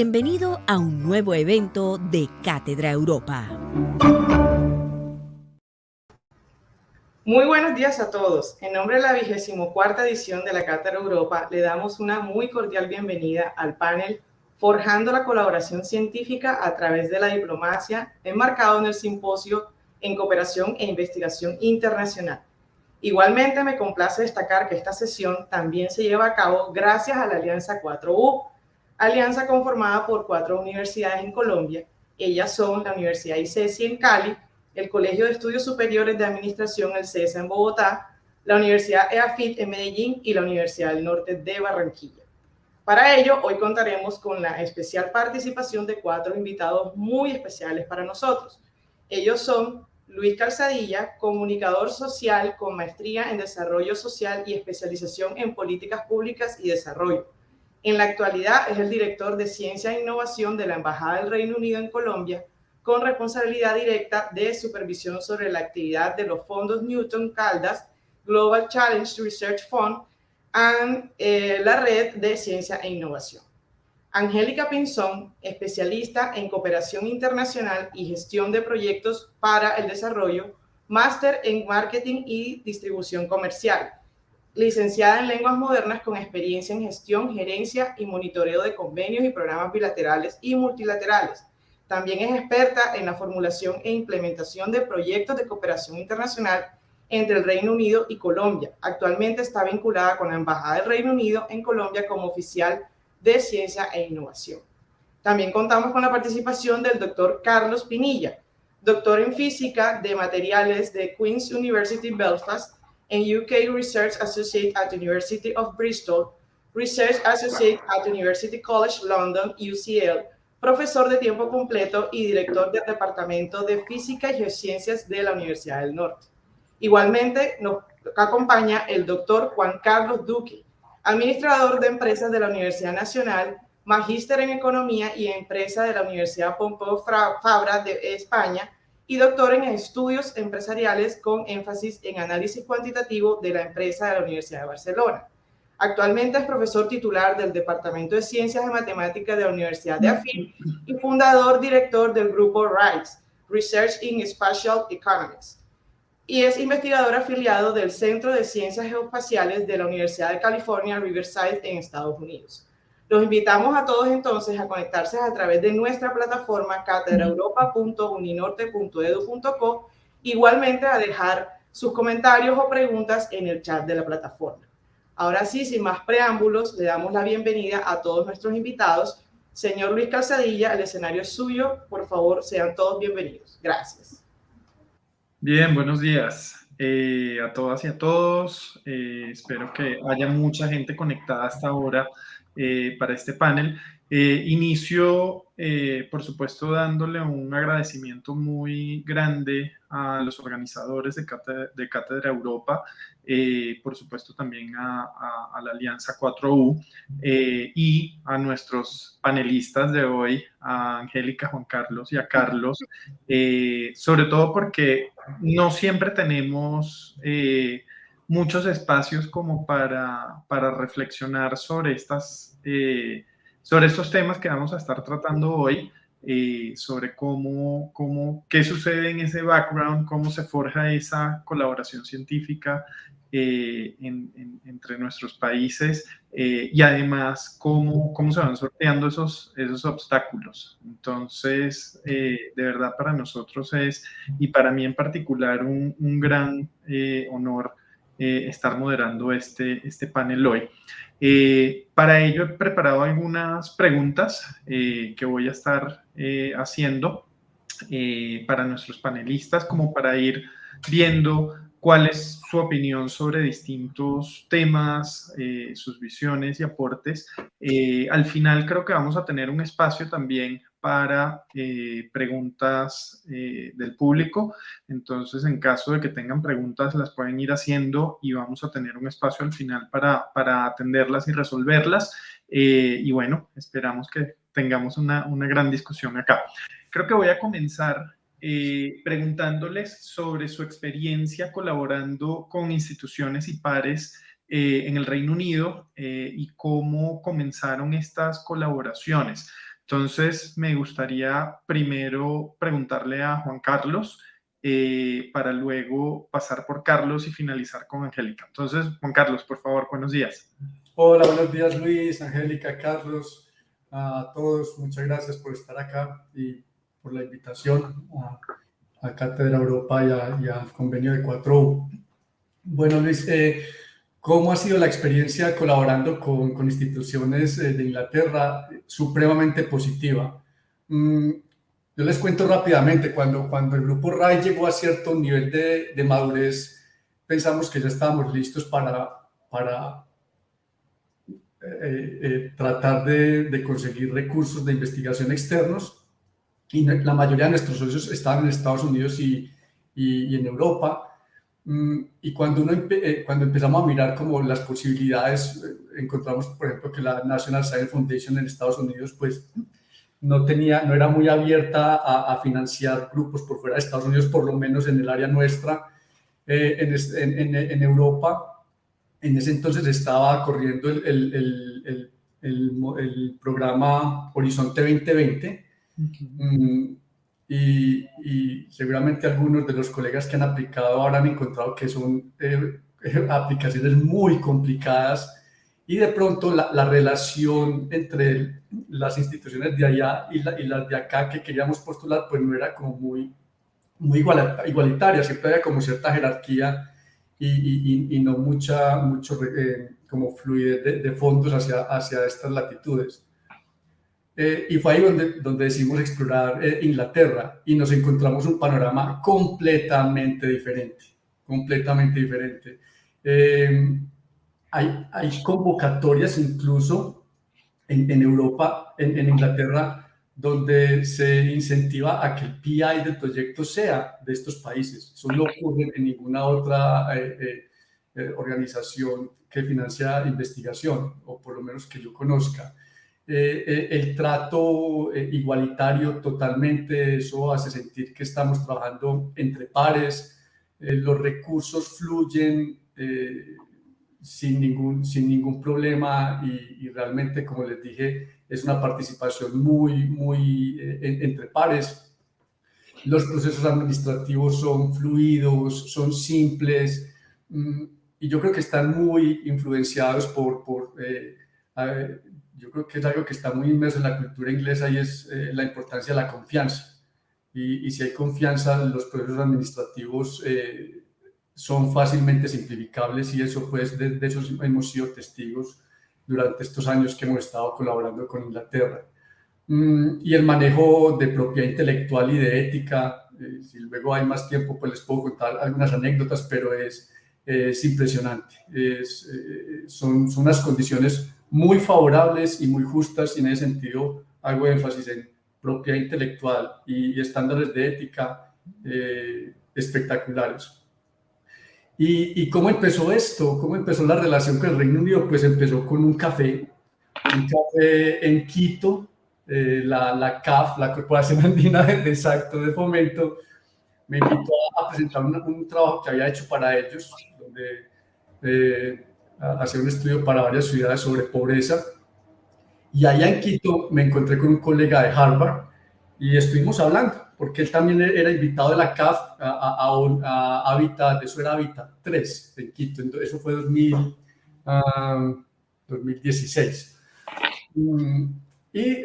Bienvenido a un nuevo evento de Cátedra Europa. Muy buenos días a todos. En nombre de la 24ª edición de la Cátedra Europa, le damos una muy cordial bienvenida al panel Forjando la colaboración científica a través de la diplomacia, enmarcado en el simposio en cooperación e investigación internacional. Igualmente, me complace destacar que esta sesión también se lleva a cabo gracias a la Alianza 4U, alianza conformada por 4 universidades en Colombia. Ellas son la Universidad ICESI en Cali, el Colegio de Estudios Superiores de Administración, el CESA en Bogotá, la Universidad EAFIT en Medellín y la Universidad del Norte de Barranquilla. Para ello, hoy contaremos con la especial participación de 4 invitados muy especiales para nosotros. Ellos son Luis Calzadilla, comunicador social con maestría en desarrollo social y especialización en políticas públicas y desarrollo. En la actualidad es el director de Ciencia e Innovación de la Embajada del Reino Unido en Colombia, con responsabilidad directa de supervisión sobre la actividad de los fondos Newton Caldas, Global Challenge Research Fund, y la red de ciencia e innovación. Angélica Pinzón, especialista en cooperación internacional y gestión de proyectos para el desarrollo, máster en marketing y distribución comercial, licenciada en lenguas modernas con experiencia en gestión, gerencia y monitoreo de convenios y programas bilaterales y multilaterales. También es experta en la formulación e implementación de proyectos de cooperación internacional entre el Reino Unido y Colombia. Actualmente está vinculada con la Embajada del Reino Unido en Colombia como oficial de Ciencia e Innovación. También contamos con la participación del doctor Carlos Pinilla, doctor en Física de Materiales de Queen's University Belfast, en UK Research Associate at the University of Bristol, Research Associate at the University College London, UCL, profesor de tiempo completo y director del Departamento de Física y Geociencias de la Universidad del Norte. Igualmente nos acompaña el doctor Juan Carlos Duque, administrador de empresas de la Universidad Nacional, magíster en Economía y Empresa de la Universidad Pompeu Fabra de España y doctor en Estudios Empresariales con énfasis en Análisis Cuantitativo de la Empresa de la Universidad de Barcelona. Actualmente es profesor titular del Departamento de Ciencias de Matemáticas de la Universidad de AFIT y fundador director del grupo RISE, Research in Spatial Economics, y es investigador afiliado del Centro de Ciencias Geoespaciales de la Universidad de California, Riverside, en Estados Unidos. Los invitamos a todos entonces a conectarse a través de nuestra plataforma catedraeuropa.uninorte.edu.co, igualmente a dejar sus comentarios o preguntas en el chat de la plataforma. Ahora sí, sin más preámbulos, le damos la bienvenida a todos nuestros invitados. Señor Luis Calzadilla, el escenario es suyo. Por favor, sean todos bienvenidos. Gracias. Bien, buenos días a todas y a todos. Espero que haya mucha gente conectada hasta ahora para este panel. Inicio, por supuesto, dándole un agradecimiento muy grande a los organizadores de Cátedra Europa, por supuesto también a la Alianza 4U y a nuestros panelistas de hoy, a Angélica, Juan Carlos y a Carlos, sobre todo porque no siempre tenemos muchos espacios como para reflexionar sobre estos temas que vamos a estar tratando hoy, sobre qué sucede en ese background, cómo se forja esa colaboración científica entre nuestros países y además cómo se van sorteando esos obstáculos. Entonces, de verdad para nosotros y para mí en particular, un gran honor estar moderando este panel hoy. Para ello he preparado algunas preguntas que voy a estar haciendo para nuestros panelistas, como para ir viendo cuál es su opinión sobre distintos temas, sus visiones y aportes. Al final creo que vamos a tener un espacio también para preguntas del público. Entonces, en caso de que tengan preguntas, las pueden ir haciendo y vamos a tener un espacio al final para atenderlas y resolverlas. Y bueno, esperamos que tengamos una gran discusión acá. Creo que voy a comenzar preguntándoles sobre su experiencia colaborando con instituciones y pares en el Reino Unido y cómo comenzaron estas colaboraciones. Entonces, me gustaría primero preguntarle a Juan Carlos para luego pasar por Carlos y finalizar con Angélica. Entonces, Juan Carlos, por favor, buenos días. Hola, buenos días Luis, Angélica, Carlos, a todos. Muchas gracias por estar acá y por la invitación a Cátedra Europa y al convenio de 4U. Bueno, Luis, ¿cómo ha sido la experiencia colaborando con instituciones de Inglaterra? Supremamente positiva. Yo les cuento rápidamente, cuando el grupo RAI llegó a cierto nivel de madurez, pensamos que ya estábamos listos para tratar de conseguir recursos de investigación externos, y la mayoría de nuestros socios estaban en Estados Unidos y en Europa. Y cuando empezamos a mirar como las posibilidades, encontramos, por ejemplo, que la National Science Foundation en Estados Unidos pues no era muy abierta a financiar grupos por fuera de Estados Unidos, por lo menos en el área nuestra. En Europa, en ese entonces estaba corriendo el programa Horizonte 2020. Y seguramente algunos de los colegas que han aplicado habrán encontrado que son aplicaciones muy complicadas, y de pronto la relación entre las instituciones de allá y las de acá que queríamos postular pues no era como muy igualitaria, siempre había como cierta jerarquía y no mucho como fluidez de fondos hacia estas latitudes. Y fue ahí donde decidimos explorar Inglaterra, y nos encontramos un panorama completamente diferente. Hay convocatorias incluso en Europa, en Inglaterra, donde se incentiva a que el PI del proyecto sea de estos países. Eso no ocurre en ninguna otra organización que financia investigación, o por lo menos que yo conozca. El trato igualitario totalmente, eso hace sentir que estamos trabajando entre pares, los recursos fluyen sin ningún problema, y realmente, como les dije, es una participación muy entre pares. Los procesos administrativos son fluidos, son simples, y yo creo que están muy influenciados yo creo que es algo que está muy inmerso en la cultura inglesa, y es la importancia de la confianza. Y si hay confianza, los procesos administrativos son fácilmente simplificables, y eso pues de eso hemos sido testigos durante estos años que hemos estado colaborando con Inglaterra. Y el manejo de propiedad intelectual y de ética, si luego hay más tiempo pues les puedo contar algunas anécdotas, pero es impresionante. Son unas condiciones muy favorables y muy justas, y en ese sentido hago énfasis en propiedad intelectual y estándares de ética espectaculares. ¿Y cómo empezó esto? ¿Cómo empezó la relación con el Reino Unido? Pues empezó con un café en Quito. La CAF, la Corporación Andina de Fomento, me invitó a presentar un trabajo que había hecho para ellos, donde hacer un estudio para varias ciudades sobre pobreza. Y allá en Quito me encontré con un colega de Harvard y estuvimos hablando, porque él también era invitado de la CAF a Habitat, eso era Habitat 3 en Quito, entonces eso fue 2016. Y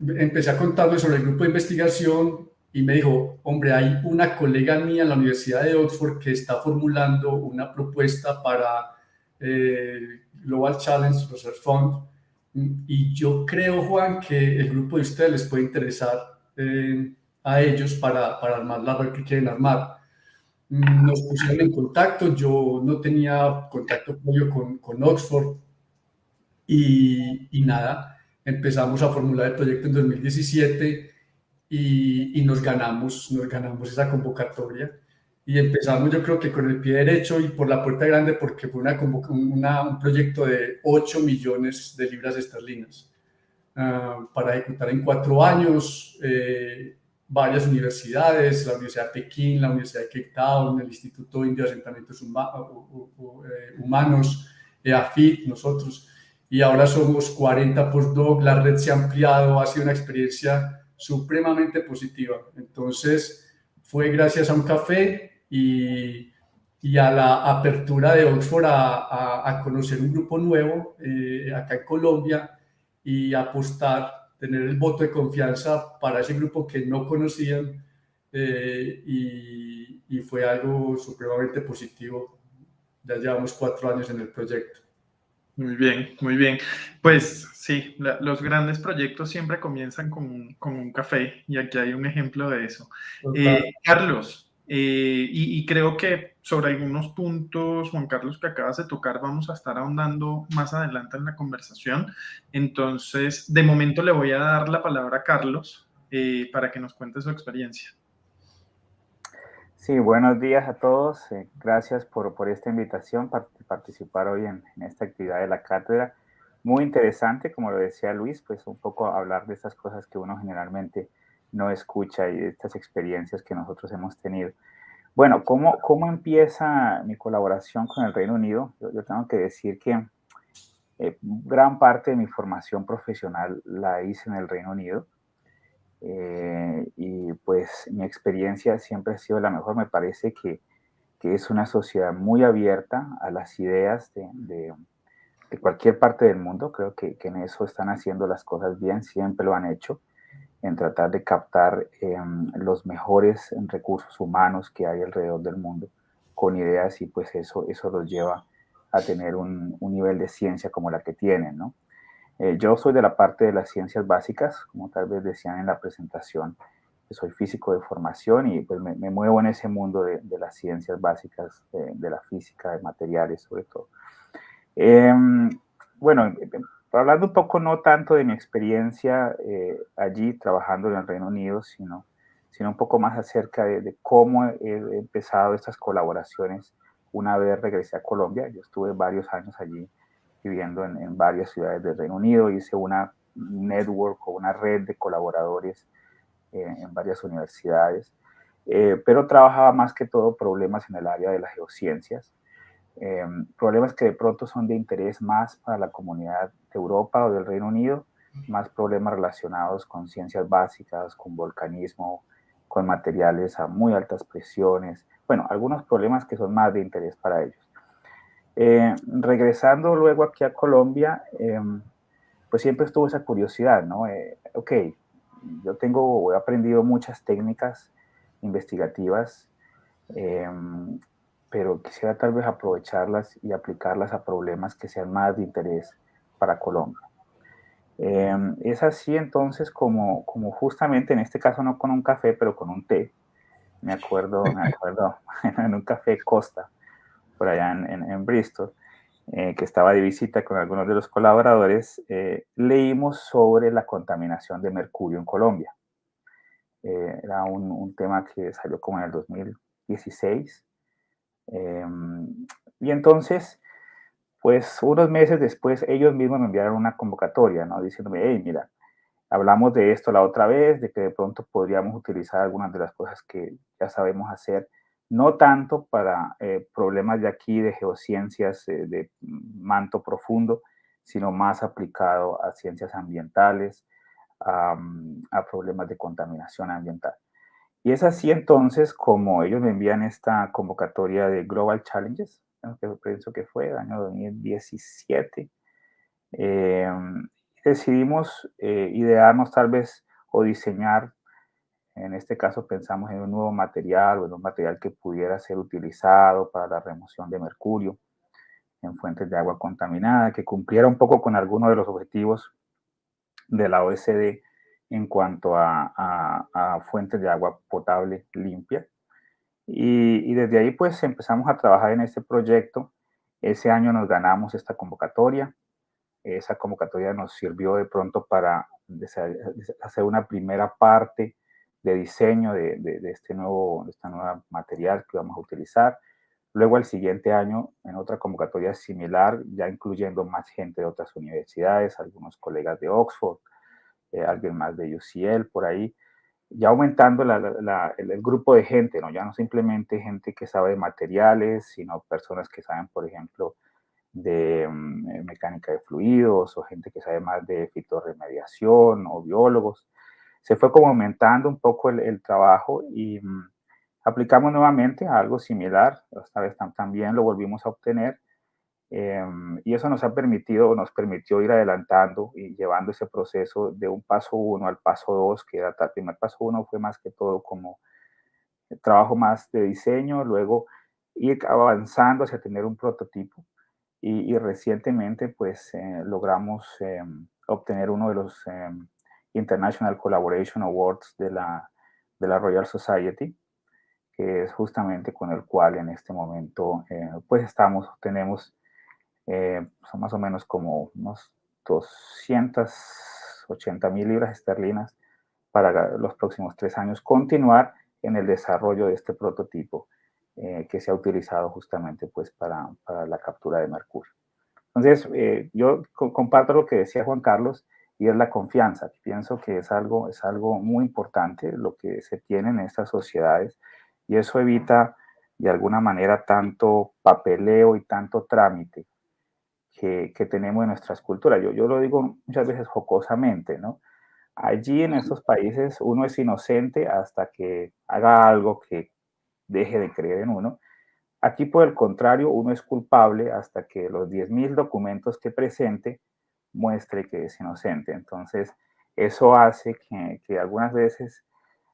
empecé a contarle sobre el grupo de investigación, y me dijo: hombre, hay una colega mía en la Universidad de Oxford que está formulando una propuesta para Global Challenge Research Fund, y yo creo, Juan, que el grupo de ustedes les puede interesar a ellos para armar la red que quieren armar. Nos pusieron en contacto, yo no tenía contacto previo con Oxford, y nada, empezamos a formular el proyecto en 2017, y nos ganamos esa convocatoria, y empezamos, yo creo que con el pie derecho y por la puerta grande, porque fue un proyecto de 8 millones de libras esterlinas para ejecutar en 4 años, varias universidades, la Universidad de Pekín, la Universidad de Cape Town, el Instituto Indio de Asentamientos Humanos, EAFIT, nosotros, y ahora somos 40 postdoc, la red se ha ampliado, ha sido una experiencia supremamente positiva. Entonces, fue gracias a un café y a la apertura de Oxford a conocer un grupo nuevo acá en Colombia y apostar, tener el voto de confianza para ese grupo que no conocían y fue algo supremamente positivo. Ya llevamos 4 años en el proyecto. Muy bien, muy bien. Pues sí, los grandes proyectos siempre comienzan con un café y aquí hay un ejemplo de eso. Carlos, y creo que sobre algunos puntos, Juan Carlos, que acabas de tocar, vamos a estar ahondando más adelante en la conversación. Entonces, de momento le voy a dar la palabra a Carlos para que nos cuente su experiencia. Sí, buenos días a todos. Gracias por esta invitación para participar hoy en esta actividad de la cátedra. Muy interesante, como lo decía Luis, pues un poco hablar de estas cosas que uno generalmente no escucha y de estas experiencias que nosotros hemos tenido. Bueno, ¿cómo empieza mi colaboración con el Reino Unido? Yo tengo que decir que gran parte de mi formación profesional la hice en el Reino Unido. Y pues mi experiencia siempre ha sido la mejor. Me parece que es una sociedad muy abierta a las ideas de cualquier parte del mundo. Creo que en eso están haciendo las cosas bien, siempre lo han hecho, en tratar de captar los mejores recursos humanos que hay alrededor del mundo con ideas y pues eso los lleva a tener un nivel de ciencia como la que tienen, ¿no? Yo soy de la parte de las ciencias básicas, como tal vez decían en la presentación, que soy físico de formación y pues me muevo en ese mundo de las ciencias básicas, de la física, de materiales sobre todo. Bueno, hablando un poco no tanto de mi experiencia allí trabajando en el Reino Unido, sino un poco más acerca de cómo he empezado estas colaboraciones una vez regresé a Colombia. Yo estuve varios años allí viviendo en varias ciudades del Reino Unido, hice una network o una red de colaboradores en varias universidades, pero trabajaba más que todo problemas en el área de las geociencias, problemas que de pronto son de interés más para la comunidad de Europa o del Reino Unido, más problemas relacionados con ciencias básicas, con volcanismo, con materiales a muy altas presiones, bueno, algunos problemas que son más de interés para ellos. Regresando luego aquí a Colombia, pues siempre estuvo esa curiosidad, ¿no? Ok, he aprendido muchas técnicas investigativas, pero quisiera tal vez aprovecharlas y aplicarlas a problemas que sean más de interés para Colombia. Es así entonces como justamente en este caso no con un café, pero con un té. Me acuerdo en un café Costa, por allá en Bristol, que estaba de visita con algunos de los colaboradores, leímos sobre la contaminación de mercurio en Colombia. Era un tema que salió como en el 2016. Y entonces, pues unos meses después, ellos mismos me enviaron una convocatoria, ¿no? Diciéndome, hey, mira, hablamos de esto la otra vez, de que de pronto podríamos utilizar algunas de las cosas que ya sabemos hacer, no tanto para problemas de aquí, de geociencias, de manto profundo, sino más aplicado a ciencias ambientales, a problemas de contaminación ambiental. Y es así entonces como ellos me envían esta convocatoria de Global Challenges, ¿no? Que pienso que fue el año 2017. Decidimos idearnos tal vez o diseñar, en este caso pensamos en un nuevo material o en un material que pudiera ser utilizado para la remoción de mercurio en fuentes de agua contaminada, que cumpliera un poco con algunos de los objetivos de la OECD en cuanto a fuentes de agua potable limpia. Y desde ahí pues empezamos a trabajar en este proyecto. Ese año nos ganamos esta convocatoria. Esa convocatoria nos sirvió de pronto para hacer una primera parte de diseño de este nuevo material que vamos a utilizar. Luego al siguiente año, en otra convocatoria similar, ya incluyendo más gente de otras universidades, algunos colegas de Oxford, alguien más de UCL por ahí, ya aumentando el grupo de gente, ¿no? Ya no simplemente gente que sabe de materiales, sino personas que saben, por ejemplo, mecánica de fluidos, o gente que sabe más de fitorremediación, o biólogos. Se fue como aumentando un poco el trabajo y aplicamos nuevamente a algo similar. Esta vez también lo volvimos a obtener. Y eso nos permitió ir adelantando y llevando ese proceso de un paso 1 al paso 2, que era el primer paso 1 fue más que todo como el trabajo más de diseño, luego ir avanzando hacia tener un prototipo. Y recientemente pues logramos obtener uno de los International Collaboration Awards de la Royal Society, que es justamente con el cual en este momento pues tenemos son más o menos como unos 280,000 libras esterlinas para los próximos 3 años continuar en el desarrollo de este prototipo que se ha utilizado justamente pues para la captura de mercurio. Entonces, yo comparto lo que decía Juan Carlos, y es la confianza. Pienso que es algo muy importante lo que se tiene en estas sociedades, y eso evita de alguna manera tanto papeleo y tanto trámite que tenemos en nuestras culturas. Yo lo digo muchas veces jocosamente, ¿no? Allí en estos países uno es inocente hasta que haga algo que deje de creer en uno. Aquí, por el contrario, uno es culpable hasta que los 10,000 documentos que presente muestre que es inocente. Entonces, eso hace que algunas veces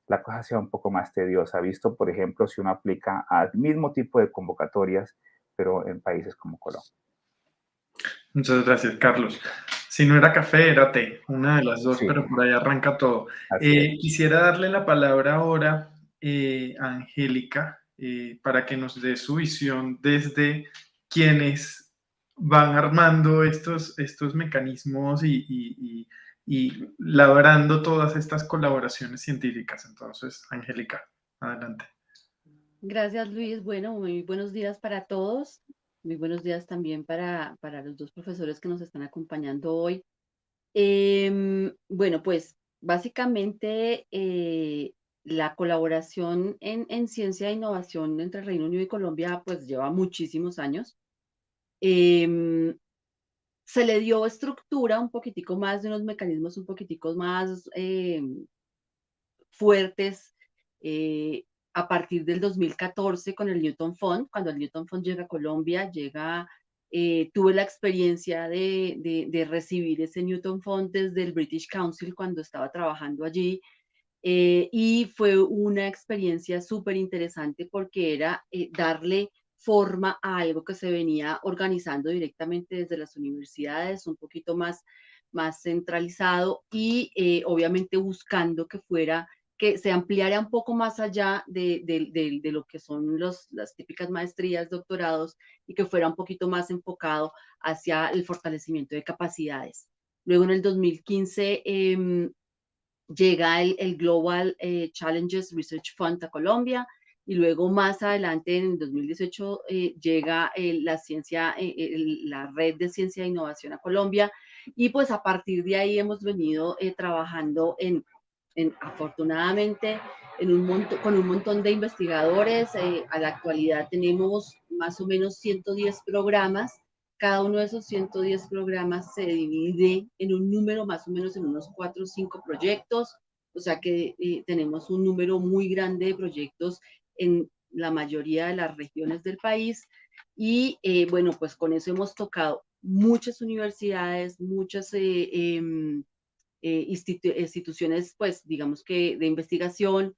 la cosa sea un poco más tediosa, visto, por ejemplo, si uno aplica al mismo tipo de convocatorias, pero en países como Colombia. Muchas gracias, Carlos. Si no era café, era té, una de las dos, Sí, pero por ahí arranca todo. así es. Quisiera darle la palabra ahora a Angélica para que nos dé su visión desde quienes van armando estos mecanismos y labrando todas estas colaboraciones científicas. Entonces, Angélica, adelante. Gracias, Luis. Bueno, muy buenos días para todos. Muy buenos días también para los dos profesores que nos están acompañando hoy. Bueno, pues básicamente la colaboración en ciencia e innovación entre Reino Unido y Colombia pues lleva muchísimos años. Em, Se le dio estructura un poquitico más de unos mecanismos un poquitico más fuertes eh, a partir del 2014 con el Newton Fund. Cuando el Newton Fund llega a Colombia, tuve la experiencia de recibir ese Newton Fund desde el British Council cuando estaba trabajando allí. Y fue una experiencia súper interesante porque era darle forma a algo que se venía organizando directamente desde las universidades, un poquito más centralizado y obviamente buscando que se ampliara un poco más allá de lo que son las típicas maestrías, doctorados, y que fuera un poquito más enfocado hacia el fortalecimiento de capacidades. Luego en el 2015 llega el Global Challenges Research Fund a Colombia, y luego más adelante en 2018 llega la Red de Ciencia e Innovación a Colombia, y pues a partir de ahí hemos venido trabajando afortunadamente con un montón de investigadores. A la actualidad tenemos más o menos 110 programas. Cada uno de esos 110 programas se divide en un número, más o menos en unos 4 o 5 proyectos, o sea que tenemos un número muy grande de proyectos en la mayoría de las regiones del país. Y bueno, pues con eso hemos tocado muchas universidades, muchas instituciones, pues digamos que de investigación,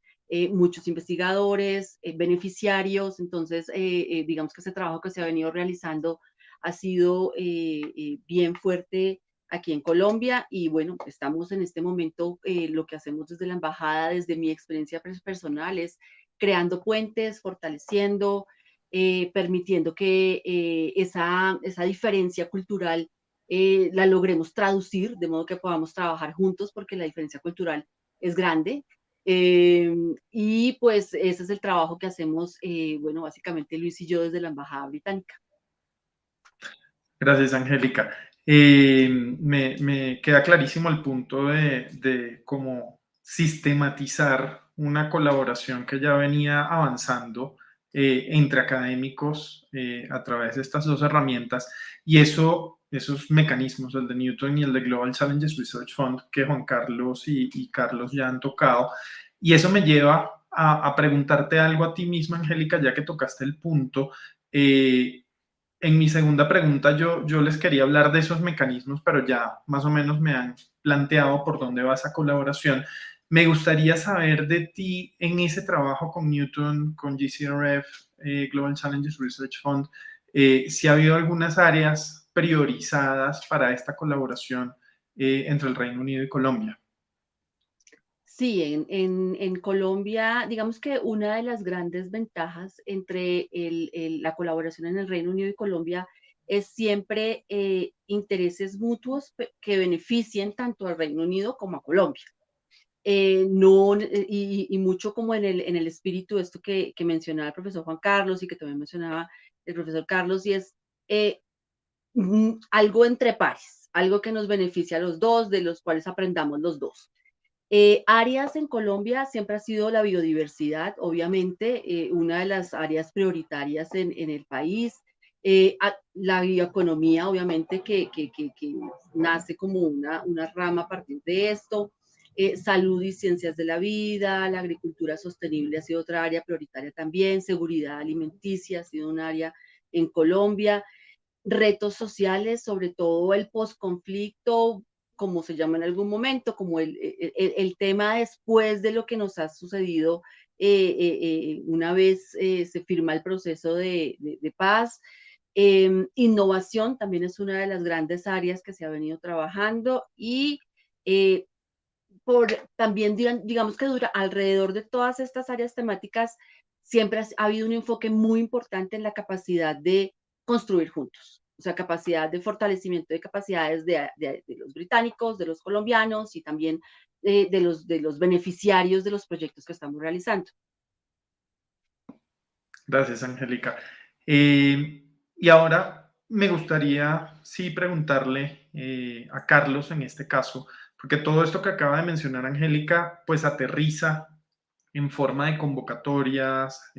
muchos investigadores, beneficiarios. Entonces, digamos que ese trabajo que se ha venido realizando ha sido bien fuerte aquí en Colombia. Y bueno, estamos en este momento, lo que hacemos desde la embajada, desde mi experiencia personal, es creando puentes, fortaleciendo, permitiendo que esa diferencia cultural la logremos traducir, de modo que podamos trabajar juntos, porque la diferencia cultural es grande. Y pues ese es el trabajo que hacemos, bueno, básicamente Luis y yo desde la Embajada Británica. Gracias, Angélica. Me queda clarísimo el punto de cómo sistematizar una colaboración que ya venía avanzando entre académicos a través de estas dos herramientas, y esos mecanismos, el de Newton y el de Global Challenges Research Fund, que Juan Carlos y Carlos ya han tocado. Y eso me lleva a preguntarte algo a ti misma, Angélica, ya que tocaste el punto. En mi segunda pregunta yo les quería hablar de esos mecanismos, pero ya más o menos me han planteado por dónde va esa colaboración. Me gustaría saber de ti en ese trabajo con Newton, con GCRF, Global Challenges Research Fund, si ha habido algunas áreas priorizadas para esta colaboración entre el Reino Unido y Colombia. Sí, en Colombia, digamos que una de las grandes ventajas entre la colaboración en el Reino Unido y Colombia es siempre intereses mutuos que beneficien tanto al Reino Unido como a Colombia. No, y mucho como en el espíritu esto que mencionaba el profesor Juan Carlos y que también mencionaba el profesor Carlos, y es algo entre pares, algo que nos beneficia a los dos, de los cuales aprendamos los dos. Áreas en Colombia siempre ha sido la biodiversidad, obviamente, una de las áreas prioritarias en el país. La bioeconomía, obviamente, que nace como una rama a partir de esto. Salud y ciencias de la vida, la agricultura sostenible ha sido otra área prioritaria también, seguridad alimenticia ha sido un área en Colombia. Retos sociales, sobre todo el posconflicto, como se llama en algún momento, como el tema después de lo que nos ha sucedido una vez se firma el proceso de paz. Innovación también es una de las grandes áreas que se ha venido trabajando y también digamos que alrededor de todas estas áreas temáticas siempre ha habido un enfoque muy importante en la capacidad de construir juntos, o sea, capacidad de fortalecimiento de capacidades de los británicos, de los colombianos y también de los beneficiarios de los proyectos que estamos realizando. Gracias, Angélica. Y ahora me gustaría, sí, preguntarle a Carlos en este caso, porque todo esto que acaba de mencionar Angélica, pues aterriza en forma de convocatorias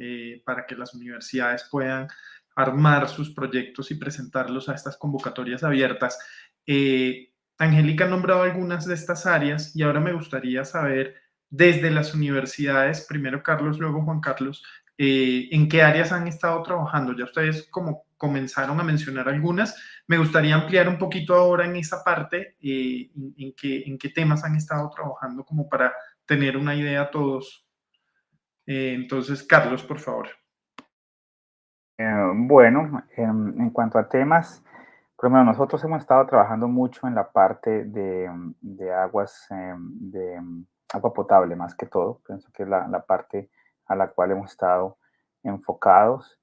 para que las universidades puedan armar sus proyectos y presentarlos a estas convocatorias abiertas. Angélica ha nombrado algunas de estas áreas y ahora me gustaría saber desde las universidades, primero Carlos, luego Juan Carlos, en qué áreas han estado trabajando. Ya ustedes como comenzaron a mencionar algunas, me gustaría ampliar un poquito ahora en esa parte, en qué temas han estado trabajando como para tener una idea todos. Entonces, Carlos, por favor. Bueno, en cuanto a temas, primero nosotros hemos estado trabajando mucho en la parte de aguas, de agua potable más que todo. Pienso que es la parte a la cual hemos estado enfocados.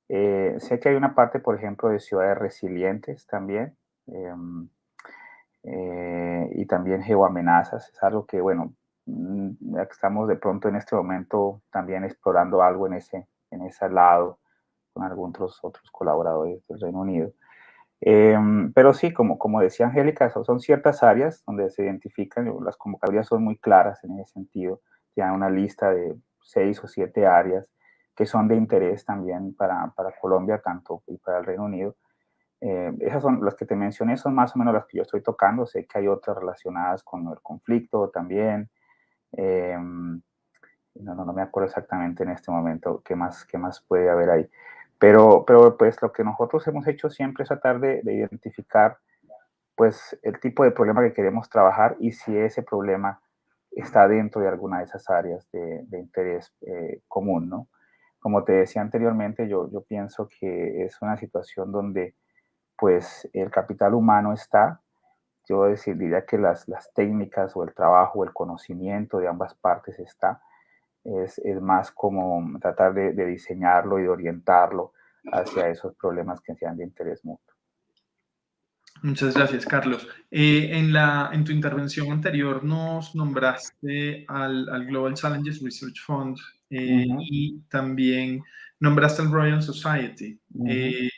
Sé que hay una parte, por ejemplo, de ciudades resilientes también, y también geoamenazas. Es algo que, bueno, estamos de pronto en este momento también explorando algo en ese lado con algunos otros colaboradores del Reino Unido. Pero sí, como decía Angélica, son ciertas áreas donde se identifican, las convocatorias son muy claras en ese sentido, ya una lista de 6 o 7 áreas que son de interés también para Colombia, tanto y para el Reino Unido. Esas son las que te mencioné, son más o menos las que yo estoy tocando. Sé que hay otras relacionadas con el conflicto también. No me acuerdo exactamente en este momento qué más puede haber ahí. Pero pues lo que nosotros hemos hecho siempre es tratar de identificar pues el tipo de problema que queremos trabajar y si ese problema está dentro de alguna de esas áreas de interés común, ¿no? Como te decía anteriormente, yo pienso que es una situación donde pues el capital humano está. Yo diría que las técnicas o el trabajo o el conocimiento de ambas partes está. Es más como tratar de diseñarlo y de orientarlo hacia esos problemas que sean de interés mutuo. Muchas gracias, Carlos. En tu intervención anterior nos nombraste al Global Challenges Research Fund y también nombraste al Royal Society.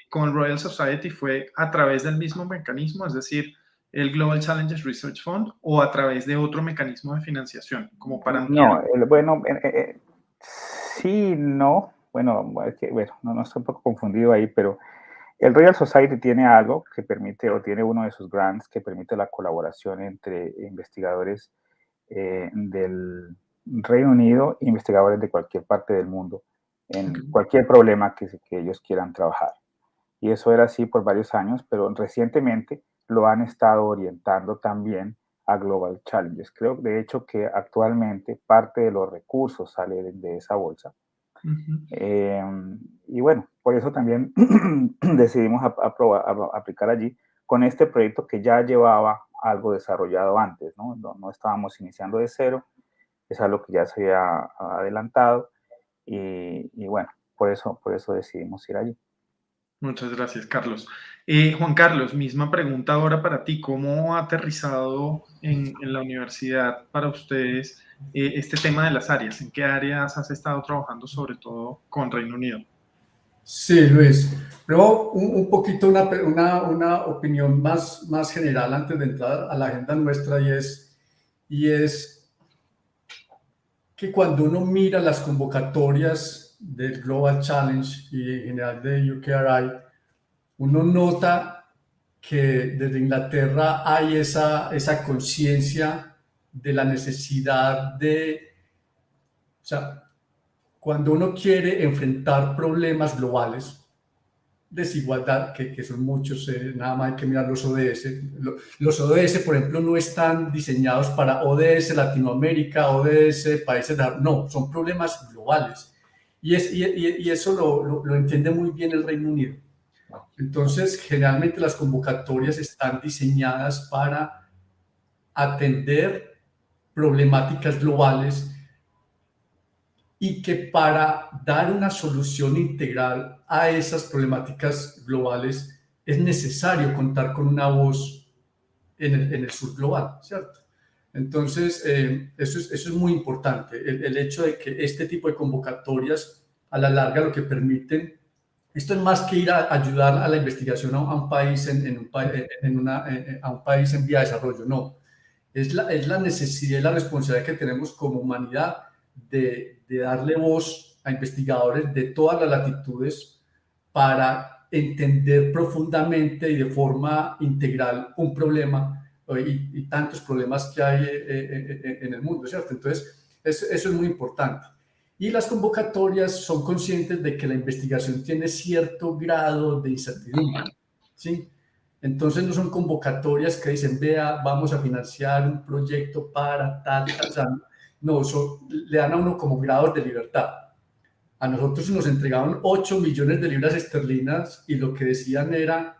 Con el Royal Society fue a través del mismo mecanismo, es decir, el Global Challenges Research Fund, o a través de otro mecanismo de financiación, como para ampliar. No, bueno, sí, no. Bueno, es que, bueno, no estoy un poco confundido ahí, pero el Royal Society tiene algo que permite, o tiene uno de sus grants que permite la colaboración entre investigadores del Reino Unido e investigadores de cualquier parte del mundo en cualquier problema que ellos quieran trabajar. Y eso era así por varios años, pero recientemente lo han estado orientando también a Global Challenges. Creo, de hecho, que actualmente parte de los recursos sale de esa bolsa. Y bueno, por eso también decidimos aplicar allí con este proyecto que ya llevaba algo desarrollado antes, ¿no? No estábamos iniciando de cero, es algo que ya se había adelantado y bueno, por eso decidimos ir allí. Muchas gracias, Carlos. Juan Carlos, misma pregunta ahora para ti. ¿Cómo ha aterrizado en la universidad para ustedes este tema de las áreas? ¿En qué áreas has estado trabajando, sobre todo con Reino Unido? Sí, Luis. Pero un poquito una opinión más general antes de entrar a la agenda nuestra y es que cuando uno mira las convocatorias del Global Challenge y en general de UKRI, uno nota que desde Inglaterra hay esa conciencia de la necesidad o sea, cuando uno quiere enfrentar problemas globales, desigualdad, que son muchos, nada más hay que mirar los ODS. Los ODS, por ejemplo, no están diseñados para ODS Latinoamérica, ODS países de... No, son problemas globales. Y eso lo entiende muy bien el Reino Unido. Entonces, generalmente las convocatorias están diseñadas para atender problemáticas globales y que para dar una solución integral a esas problemáticas globales es necesario contar con una voz en el sur global, ¿cierto? Entonces, eso es muy importante, el hecho de que este tipo de convocatorias a la larga lo que permiten, esto es más que ir a ayudar a la investigación a un país a un país en vía de desarrollo, no, es la necesidad y la responsabilidad que tenemos como humanidad de darle voz a investigadores de todas las latitudes para entender profundamente y de forma integral un problema y tantos problemas que hay en el mundo, ¿cierto? Entonces, eso es muy importante. Y las convocatorias son conscientes de que la investigación tiene cierto grado de incertidumbre, ¿sí? Entonces no son convocatorias que dicen, vea, vamos a financiar un proyecto para tal, o sea, no, le dan a uno como grados de libertad. A nosotros nos entregaron 8 millones de libras esterlinas y lo que decían era,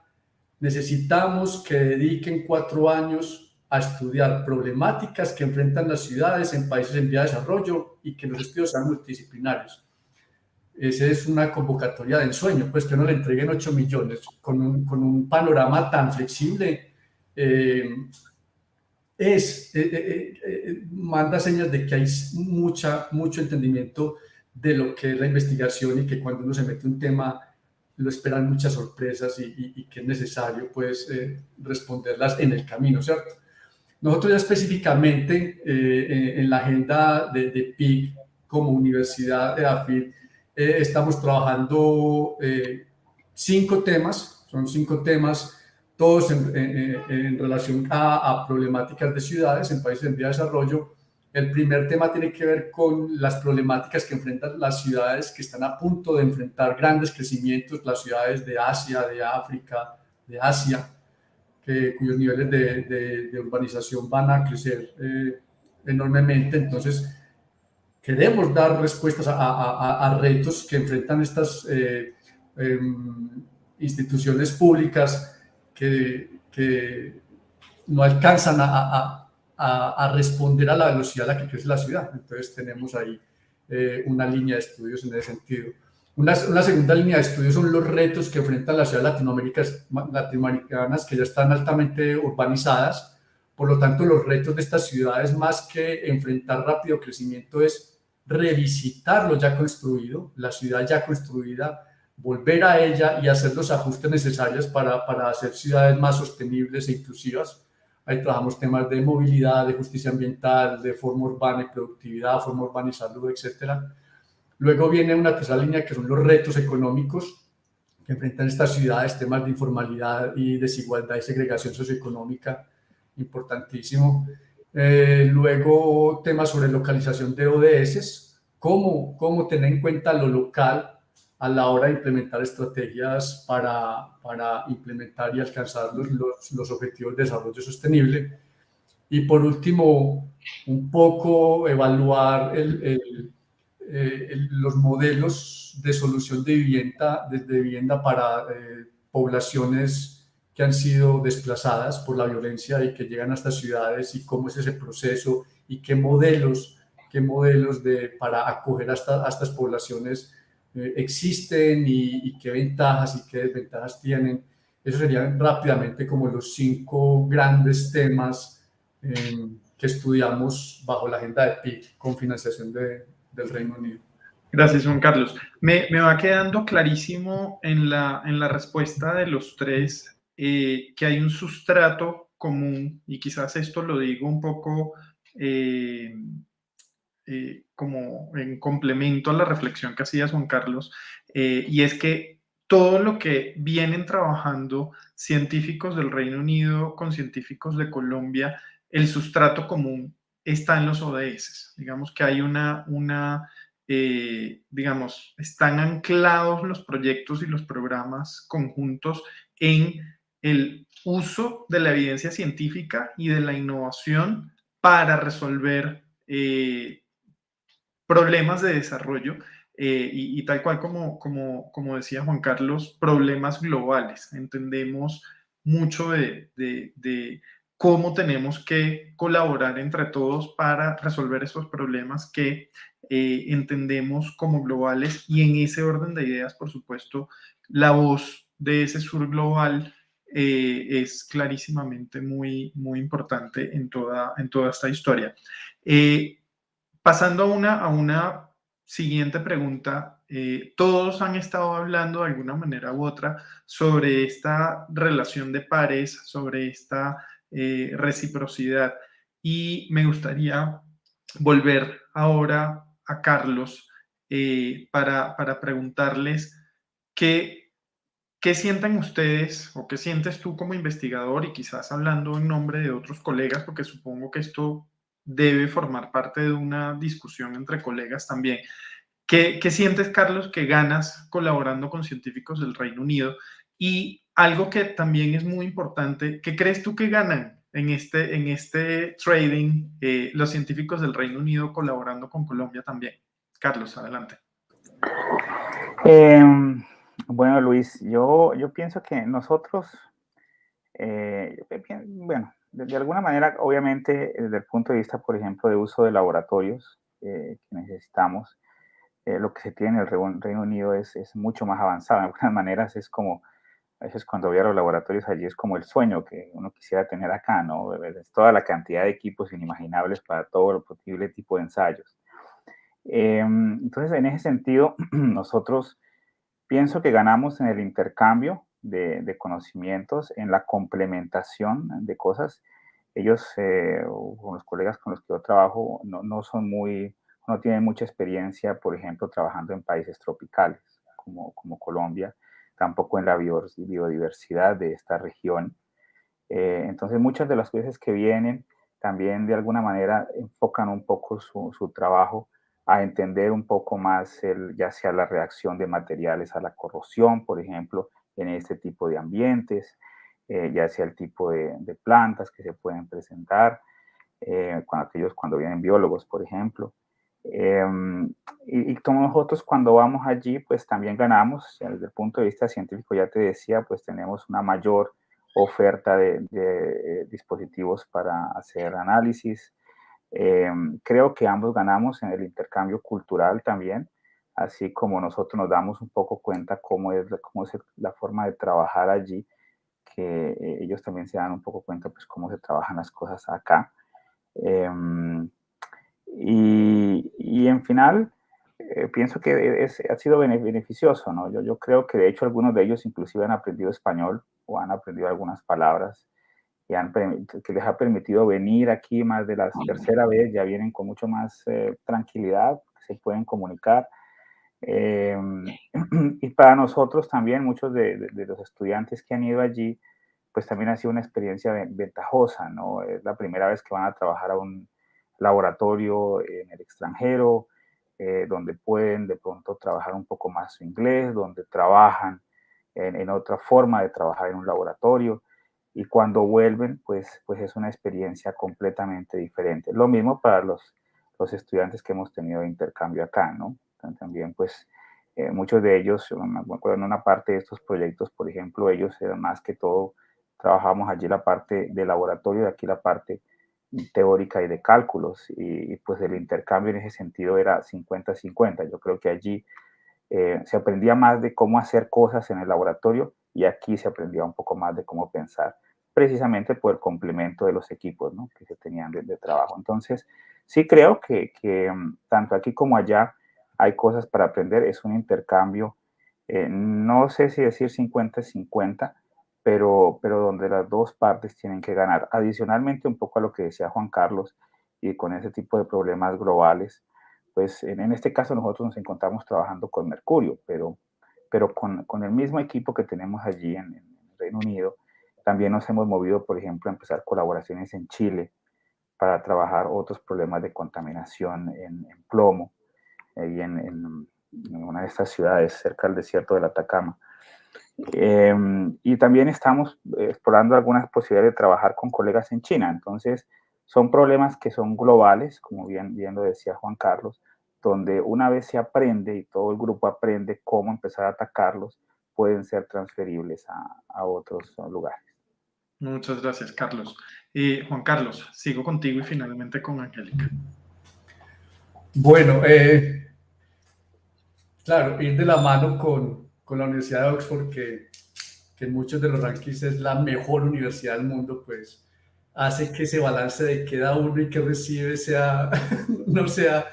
necesitamos que dediquen 4 años a estudiar problemáticas que enfrentan las ciudades en países en vía de desarrollo y que los estudios sean multidisciplinarios. Esa es una convocatoria de ensueño, pues que no le entreguen 8 millones con un panorama tan flexible. Manda señas de que hay mucho entendimiento de lo que es la investigación y que cuando uno se mete un tema lo esperan muchas sorpresas y que es necesario pues responderlas en el camino, ¿cierto? Nosotros ya específicamente en la agenda de PIC como Universidad de AFID estamos trabajando 5 temas, son 5 temas todos en relación a problemáticas de ciudades en países en vía de desarrollo. El primer tema tiene que ver con las problemáticas que enfrentan las ciudades que están a punto de enfrentar grandes crecimientos, las ciudades de Asia, de África, de Asia, cuyos niveles de urbanización van a crecer enormemente. Entonces, queremos dar respuestas a retos que enfrentan estas instituciones públicas que no alcanzan a responder a la velocidad a la que crece la ciudad. Entonces tenemos ahí una línea de estudios en ese sentido. Una segunda línea de estudios son los retos que enfrentan las ciudades latinoamericanas que ya están altamente urbanizadas. Por lo tanto, los retos de estas ciudades, más que enfrentar rápido crecimiento, es revisitar lo ya construido, la ciudad ya construida, volver a ella y hacer los ajustes necesarios para hacer ciudades más sostenibles e inclusivas. Ahí trabajamos temas de movilidad, de justicia ambiental, de forma urbana y productividad, forma urbana y salud, etc. Luego viene una tercera línea que son los retos económicos que enfrentan estas ciudades, temas de informalidad y desigualdad y segregación socioeconómica, importantísimo. Luego temas sobre localización de ODS, cómo tener en cuenta lo local a la hora de implementar estrategias para implementar y alcanzar los objetivos de desarrollo sostenible. Y por último, un poco evaluar los modelos de solución de vivienda para poblaciones que han sido desplazadas por la violencia y que llegan a estas ciudades, y cómo es ese proceso y qué modelos para acoger a estas poblaciones existen y qué ventajas y qué desventajas tienen. Esos serían rápidamente como los 5 grandes temas que estudiamos bajo la agenda de PIC con financiación del Reino Unido. Gracias, Juan Carlos. Me va quedando clarísimo en la respuesta de los tres que hay un sustrato común, y quizás esto lo digo un poco como en complemento a la reflexión que hacías, Juan Carlos, y es que todo lo que vienen trabajando científicos del Reino Unido con científicos de Colombia, el sustrato común está en los ODS. Digamos que hay digamos, están anclados los proyectos y los programas conjuntos en el uso de la evidencia científica y de la innovación para resolver problemas de desarrollo y tal cual como decía Juan Carlos, problemas globales. Entendemos mucho de cómo tenemos que colaborar entre todos para resolver esos problemas que entendemos como globales, y en ese orden de ideas, por supuesto, la voz de ese sur global es clarísimamente muy importante en toda esta historia. Pasando a una siguiente pregunta, todos han estado hablando de alguna manera u otra sobre esta relación de pares, sobre esta reciprocidad, y me gustaría volver ahora a Carlos para preguntarles qué sienten ustedes o qué sientes tú como investigador, y quizás hablando en nombre de otros colegas, porque supongo que esto debe formar parte de una discusión entre colegas también. ¿Qué sientes, Carlos, que ganas colaborando con científicos del Reino Unido? Y algo que también es muy importante, ¿qué crees tú que ganan en este trading los científicos del Reino Unido colaborando con Colombia también? Carlos, adelante. Bueno, Luis, yo pienso que nosotros, bueno, de alguna manera, obviamente, desde el punto de vista, por ejemplo, de uso de laboratorios que necesitamos, lo que se tiene en el Reino Unido es mucho más avanzado. De algunas maneras es como, a veces cuando voy a los laboratorios allí es como el sueño que uno quisiera tener acá, ¿no? Es toda la cantidad de equipos inimaginables para todo lo posible tipo de ensayos. Entonces, en ese sentido, nosotros pienso que ganamos en el intercambio de conocimientos, en la complementación de cosas. Ellos, con los colegas con los que yo trabajo, no tienen mucha experiencia, por ejemplo, trabajando en países tropicales como Colombia, tampoco en la biodiversidad de esta región. Entonces, muchas de las veces que vienen también de alguna manera enfocan un poco su trabajo a entender un poco más ya sea la reacción de materiales a la corrosión, por ejemplo, en este tipo de ambientes, ya sea el tipo de plantas que se pueden presentar, cuando vienen biólogos, por ejemplo. Y como nosotros cuando vamos allí, pues también ganamos, desde el punto de vista científico, ya te decía, pues tenemos una mayor oferta de dispositivos para hacer análisis. Creo que ambos ganamos en el intercambio cultural también, así como nosotros nos damos un poco cuenta cómo es la forma de trabajar allí, que ellos también se dan un poco cuenta pues cómo se trabajan las cosas acá. Y en final, pienso que ha sido beneficioso, ¿no? Yo creo que de hecho algunos de ellos inclusive han aprendido español o han aprendido algunas palabras que les ha permitido venir aquí más de la tercera vez, ya vienen con mucho más tranquilidad, se pueden comunicar. Y para nosotros también, muchos de los estudiantes que han ido allí, pues también ha sido una experiencia ventajosa, ¿no? Es la primera vez que van a trabajar a un laboratorio en el extranjero, donde pueden de pronto trabajar un poco más su inglés, donde trabajan en otra forma de trabajar en un laboratorio. Y cuando vuelven, pues es una experiencia completamente diferente. Lo mismo para los estudiantes que hemos tenido de intercambio acá, ¿no? También, pues, muchos de ellos, me acuerdo en una parte de estos proyectos, por ejemplo, ellos eran más que todo, trabajamos allí la parte de laboratorio y aquí la parte teórica y de cálculos, y pues el intercambio en ese sentido era 50-50. Yo creo que allí se aprendía más de cómo hacer cosas en el laboratorio y aquí se aprendía un poco más de cómo pensar, precisamente por el complemento de los equipos, ¿no?, que se tenían de trabajo. Entonces, sí creo que tanto aquí como allá hay cosas para aprender, es un intercambio, no sé si decir 50-50, pero donde las dos partes tienen que ganar. Adicionalmente, un poco a lo que decía Juan Carlos, y con ese tipo de problemas globales, pues en este caso nosotros nos encontramos trabajando con Mercurio, pero con el mismo equipo que tenemos allí en Reino Unido, también nos hemos movido, por ejemplo, a empezar colaboraciones en Chile para trabajar otros problemas de contaminación en plomo, y en una de estas ciudades cerca del desierto del Atacama. Y también estamos explorando algunas posibilidades de trabajar con colegas en China. Entonces, son problemas que son globales, como bien lo decía Juan Carlos, donde una vez se aprende y todo el grupo aprende cómo empezar a atacarlos, pueden ser transferibles a otros lugares. Muchas gracias, Carlos. Juan Carlos, sigo contigo y finalmente con Angélica. Bueno, claro, ir de la mano con la Universidad de Oxford, que en muchos de los rankings es la mejor universidad del mundo, pues hace que ese balance de que da uno y que recibe sea, no sea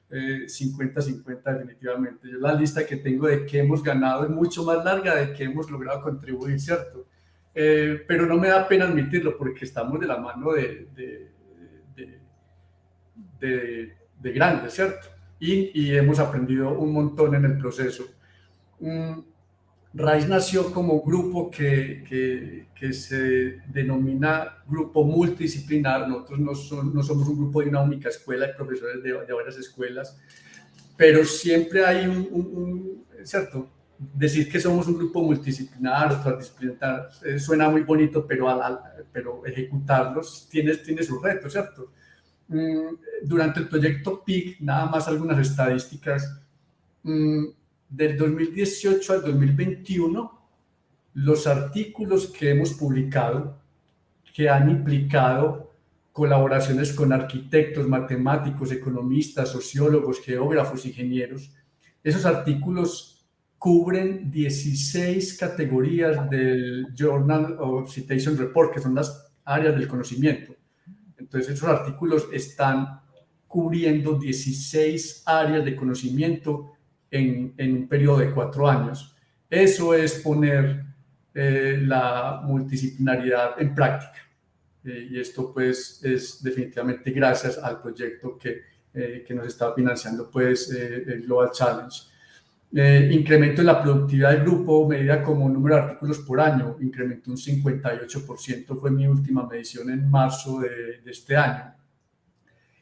50-50 definitivamente. Yo la lista que tengo de que hemos ganado es mucho más larga de que hemos logrado contribuir, ¿cierto? Pero no me da pena admitirlo porque estamos de la mano de grandes, ¿cierto? Y hemos aprendido un montón en el proceso. RAICE nació como grupo que se denomina grupo multidisciplinar. Nosotros no somos un grupo de una única escuela, hay profesores de varias escuelas, pero siempre hay ¿cierto? Decir que somos un grupo multidisciplinar o transdisciplinar suena muy bonito, pero ejecutarlos tiene sus retos, ¿cierto? Durante el proyecto PIC, nada más algunas estadísticas, del 2018 al 2021, los artículos que hemos publicado, que han implicado colaboraciones con arquitectos, matemáticos, economistas, sociólogos, geógrafos, ingenieros, esos artículos cubren 16 categorías del Journal of Citation Report, que son las áreas del conocimiento. Entonces, esos artículos están cubriendo 16 áreas de conocimiento en un periodo de 4 años. Eso es poner la multidisciplinaridad en práctica. Y esto, pues, es definitivamente gracias al proyecto que nos está financiando, pues, el Global Challenge. Incremento en la productividad del grupo, medida como número de artículos por año, incrementó un 58%, fue mi última medición en marzo de este año.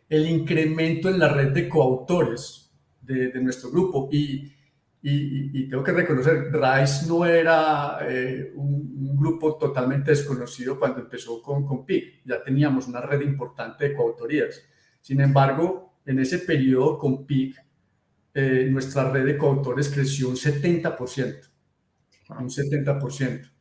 El incremento en la red de coautores de nuestro grupo, y tengo que reconocer, RAICE no era un grupo totalmente desconocido cuando empezó con PIC, ya teníamos una red importante de coautorías. Sin embargo, en ese periodo con PIC, nuestra red de coautores creció un 70%. Un 70%.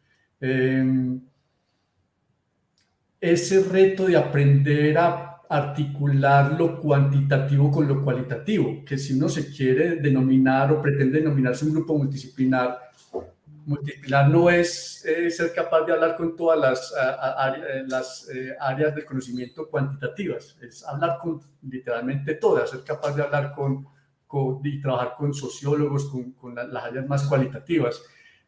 Ese reto de aprender a articular lo cuantitativo con lo cualitativo, que si uno se quiere denominar o pretende denominarse un grupo multidisciplinar no es ser capaz de hablar con todas las áreas del conocimiento cuantitativas, es hablar con literalmente todas, ser capaz de hablar y trabajar con sociólogos, con las áreas más cualitativas.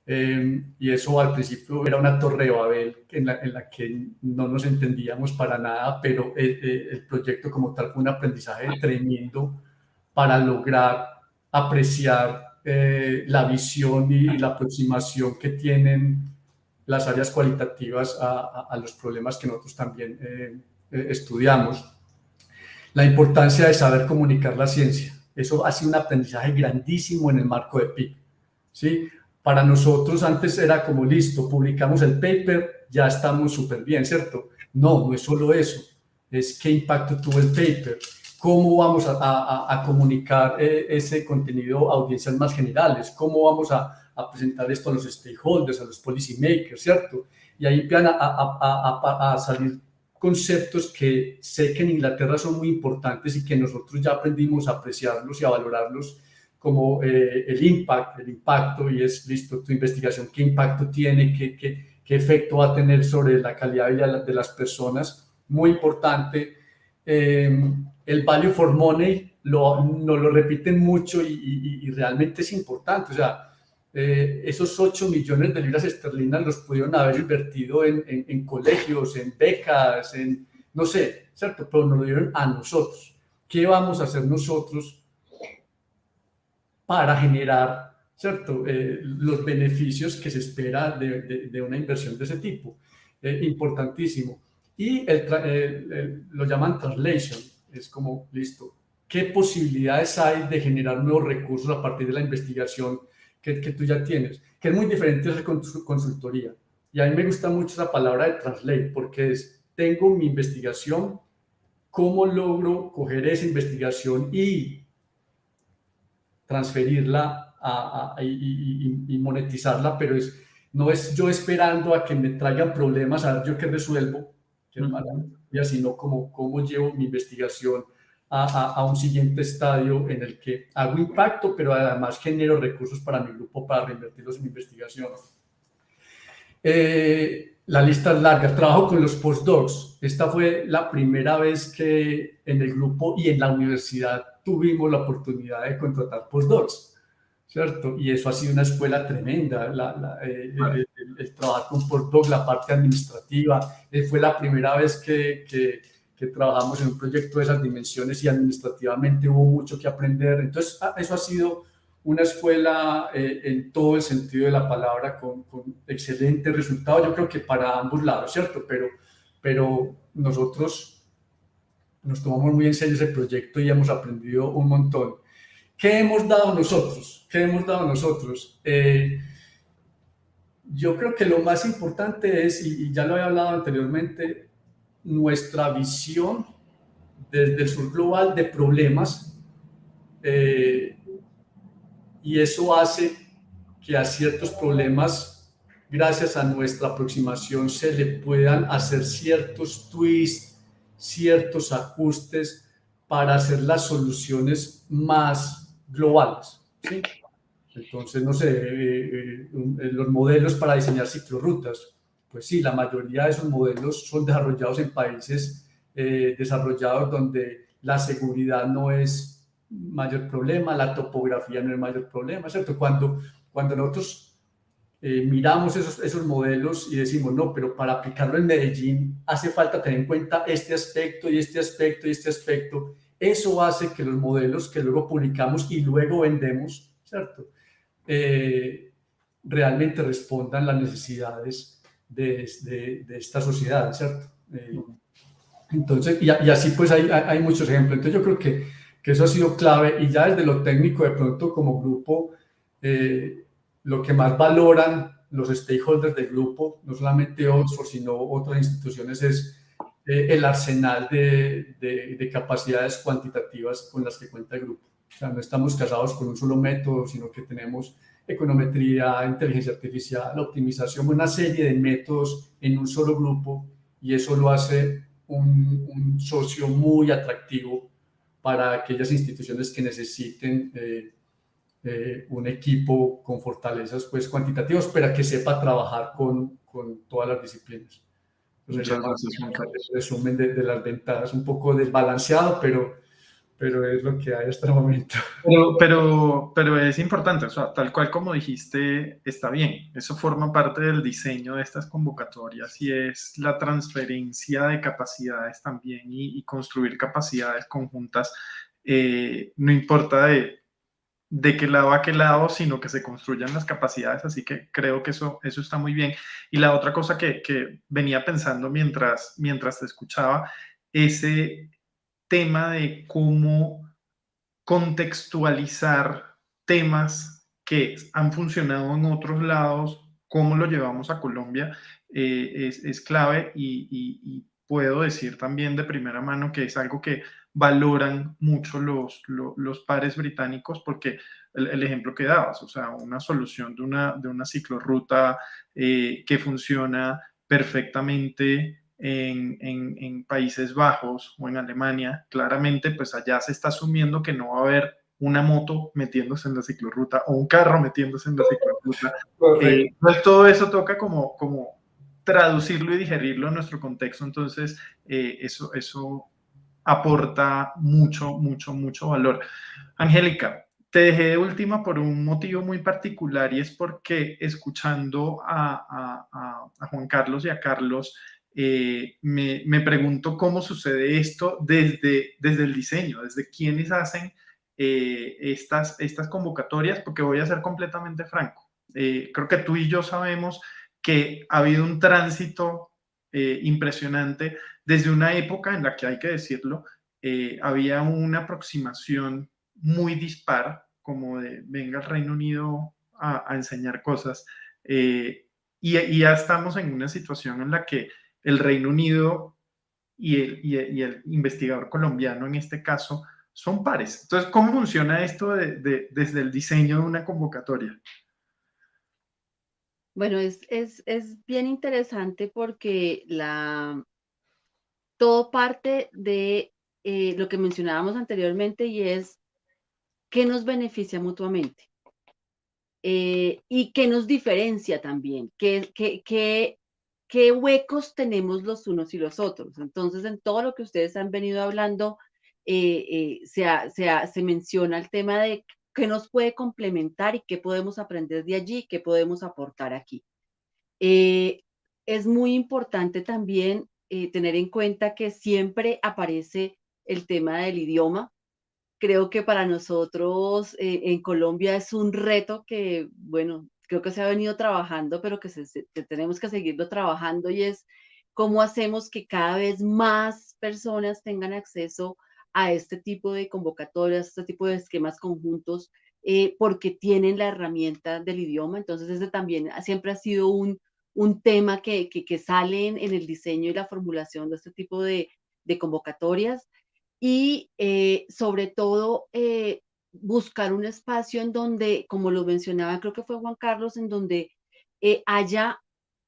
Y eso al principio era una torre de Babel en la que no nos entendíamos para nada, pero el proyecto como tal fue un aprendizaje tremendo para lograr apreciar la visión y la aproximación que tienen las áreas cualitativas a los problemas que nosotros también estudiamos. La importancia de saber comunicar la ciencia. Eso ha sido un aprendizaje grandísimo en el marco de PIC, ¿sí? Para nosotros antes era como listo, publicamos el paper, ya estamos súper bien, ¿cierto? No, no es solo eso, es qué impacto tuvo el paper, cómo vamos a comunicar ese contenido a audiencias más generales, cómo vamos a presentar esto a los stakeholders, a los policy makers, ¿cierto? Y ahí empiezan a salir conceptos que sé que en Inglaterra son muy importantes y que nosotros ya aprendimos a apreciarlos y a valorarlos, como el impacto, y es listo, tu investigación, qué impacto tiene, qué efecto va a tener sobre la calidad de vida de las personas, muy importante. El value for money nos lo repiten mucho y realmente es importante, o sea, esos 8 millones de libras esterlinas los pudieron haber invertido en colegios, en becas, en no sé, ¿cierto? Pero nos lo dieron a nosotros. ¿Qué vamos a hacer nosotros para generar, ¿cierto? Los beneficios que se espera de una inversión de ese tipo? Importantísimo. Y lo llaman translation, es como, listo, ¿qué posibilidades hay de generar nuevos recursos a partir de la investigación que tú ya tienes? Que es muy diferente de consultoría. Y a mí me gusta mucho esa palabra de translate, porque tengo mi investigación, ¿cómo logro coger esa investigación y transferirla y monetizarla? Pero no es yo esperando a que me traigan problemas, a ver yo qué resuelvo, sino cómo llevo mi investigación a un siguiente estadio en el que hago impacto, pero además genero recursos para mi grupo para reinvertirlos en mi investigación. La lista es larga. Trabajo con los postdocs. Esta fue la primera vez que en el grupo y en la universidad tuvimos la oportunidad de contratar postdocs, ¿cierto? Y eso ha sido una escuela tremenda. El trabajar con postdocs, la parte administrativa, fue la primera vez que trabajamos en un proyecto de esas dimensiones y administrativamente hubo mucho que aprender. Entonces, eso ha sido una escuela en todo el sentido de la palabra, con excelentes resultados, yo creo que para ambos lados, ¿cierto? Pero nosotros nos tomamos muy en serio ese proyecto y hemos aprendido un montón. ¿Qué hemos dado nosotros? Yo creo que lo más importante es, y ya lo he hablado anteriormente, nuestra visión desde el sur global de problemas, y eso hace que a ciertos problemas, gracias a nuestra aproximación, se le puedan hacer ciertos twists, ciertos ajustes para hacer las soluciones más globales, ¿sí? Entonces, no sé, los modelos para diseñar ciclorrutas, pues sí, la mayoría de esos modelos son desarrollados en países desarrollados donde la seguridad no es mayor problema, la topografía no es mayor problema, ¿cierto? Cuando nosotros miramos esos modelos y decimos, no, pero para aplicarlo en Medellín hace falta tener en cuenta este aspecto y este aspecto y este aspecto, eso hace que los modelos que luego publicamos y luego vendemos, ¿cierto? Realmente respondan las necesidades de esta sociedad, ¿cierto? Entonces, y así pues hay muchos ejemplos. Entonces yo creo que eso ha sido clave, y ya desde lo técnico, de pronto como grupo, lo que más valoran los stakeholders del grupo, no solamente Oxford, sino otras instituciones, es el arsenal de capacidades cuantitativas con las que cuenta el grupo. O sea, no estamos casados con un solo método, sino que tenemos econometría, inteligencia artificial, optimización, una serie de métodos en un solo grupo, y eso lo hace un socio muy atractivo para aquellas instituciones que necesiten un equipo con fortalezas pues, cuantitativas, pero que sepa trabajar con todas las disciplinas. Entonces, el resumen de las ventajas, un poco desbalanceado, pero es lo que hay hasta el momento. Pero es importante, o sea, tal cual como dijiste, está bien. Eso forma parte del diseño de estas convocatorias, y es la transferencia de capacidades también y construir capacidades conjuntas. No importa de qué lado a qué lado, sino que se construyan las capacidades, así que creo que eso está muy bien. Y la otra cosa que venía pensando mientras te escuchaba, ese tema de cómo contextualizar temas que han funcionado en otros lados, cómo lo llevamos a Colombia, es clave y puedo decir también de primera mano que es algo que valoran mucho los pares británicos porque el ejemplo que dabas, o sea, una solución de una ciclorruta que funciona perfectamente en Países Bajos o en Alemania, claramente pues allá se está asumiendo que no va a haber una moto metiéndose en la ciclorruta o un carro metiéndose en la ciclorruta. Pues todo eso toca como traducirlo y digerirlo en nuestro contexto, entonces eso aporta mucho valor. Angélica, te dejé de última por un motivo muy particular y es porque escuchando a Juan Carlos y a Carlos, me pregunto cómo sucede esto desde el diseño, desde quienes hacen estas convocatorias, porque voy a ser completamente franco. Creo que tú y yo sabemos que ha habido un tránsito impresionante desde una época en la que, hay que decirlo, había una aproximación muy dispar, como de venga el Reino Unido a enseñar cosas, y ya estamos en una situación en la que el Reino Unido y el investigador colombiano en este caso son pares. Entonces, ¿cómo funciona esto desde el diseño de una convocatoria? Bueno, es bien interesante porque todo parte de lo que mencionábamos anteriormente y es qué nos beneficia mutuamente y qué nos diferencia también, qué huecos tenemos los unos y los otros. Entonces, en todo lo que ustedes han venido hablando, se menciona el tema de qué nos puede complementar y qué podemos aprender de allí, qué podemos aportar aquí. Es muy importante también tener en cuenta que siempre aparece el tema del idioma. Creo que para nosotros en Colombia es un reto que, bueno, creo que se ha venido trabajando, pero que tenemos que seguirlo trabajando y es cómo hacemos que cada vez más personas tengan acceso a este tipo de convocatorias, este tipo de esquemas conjuntos, porque tienen la herramienta del idioma. Entonces, ese también siempre ha sido un tema que sale en el diseño y la formulación de este tipo de convocatorias y sobre todo buscar un espacio en donde, como lo mencionaba, creo que fue Juan Carlos, en donde haya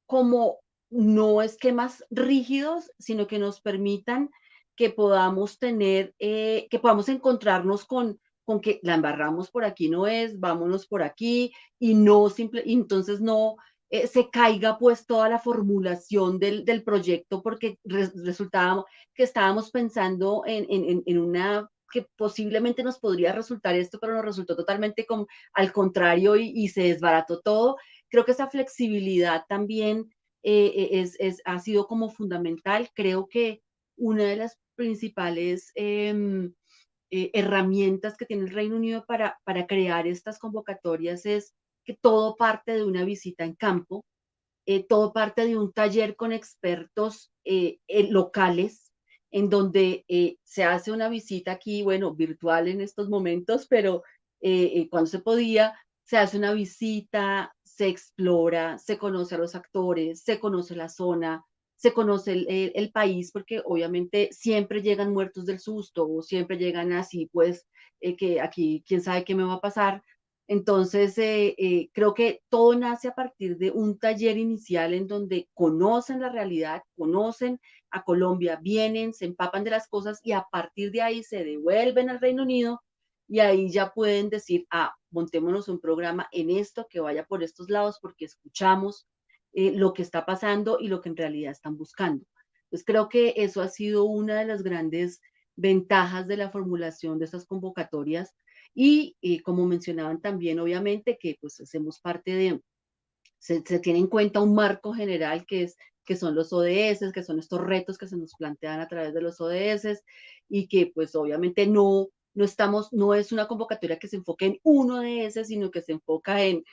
como no esquemas rígidos, sino que nos permitan que podamos tener, que podamos encontrarnos con que la embarramos por aquí no es, vámonos por aquí, y no y entonces no se caiga pues toda la formulación del proyecto porque resultaba que estábamos pensando en una que posiblemente nos podría resultar esto, pero nos resultó totalmente como al contrario y se desbarató todo. Creo que esa flexibilidad también ha sido como fundamental. Creo que una de las principales herramientas que tiene el Reino Unido para crear estas convocatorias es que todo parte de una visita en campo, todo parte de un taller con expertos locales, en donde se hace una visita aquí, bueno, virtual en estos momentos, pero cuando se podía, se hace una visita, se explora, se conoce a los actores, se conoce la zona, se conoce el país, porque obviamente siempre llegan muertos del susto o siempre llegan así, pues, que aquí quién sabe qué me va a pasar. Entonces, creo que todo nace a partir de un taller inicial en donde conocen la realidad, conocen a Colombia, vienen, se empapan de las cosas y a partir de ahí se devuelven al Reino Unido y ahí ya pueden decir, montémonos un programa en esto que vaya por estos lados porque escuchamos lo que está pasando y lo que en realidad están buscando. Pues creo que eso ha sido una de las grandes ventajas de la formulación de estas convocatorias y como mencionaban también, obviamente, que pues hacemos parte de, se tiene en cuenta un marco general que son los ODS, que son estos retos que se nos plantean a través de los ODS y que pues obviamente no no es una convocatoria que se enfoque en uno de esos, sino que se enfoca en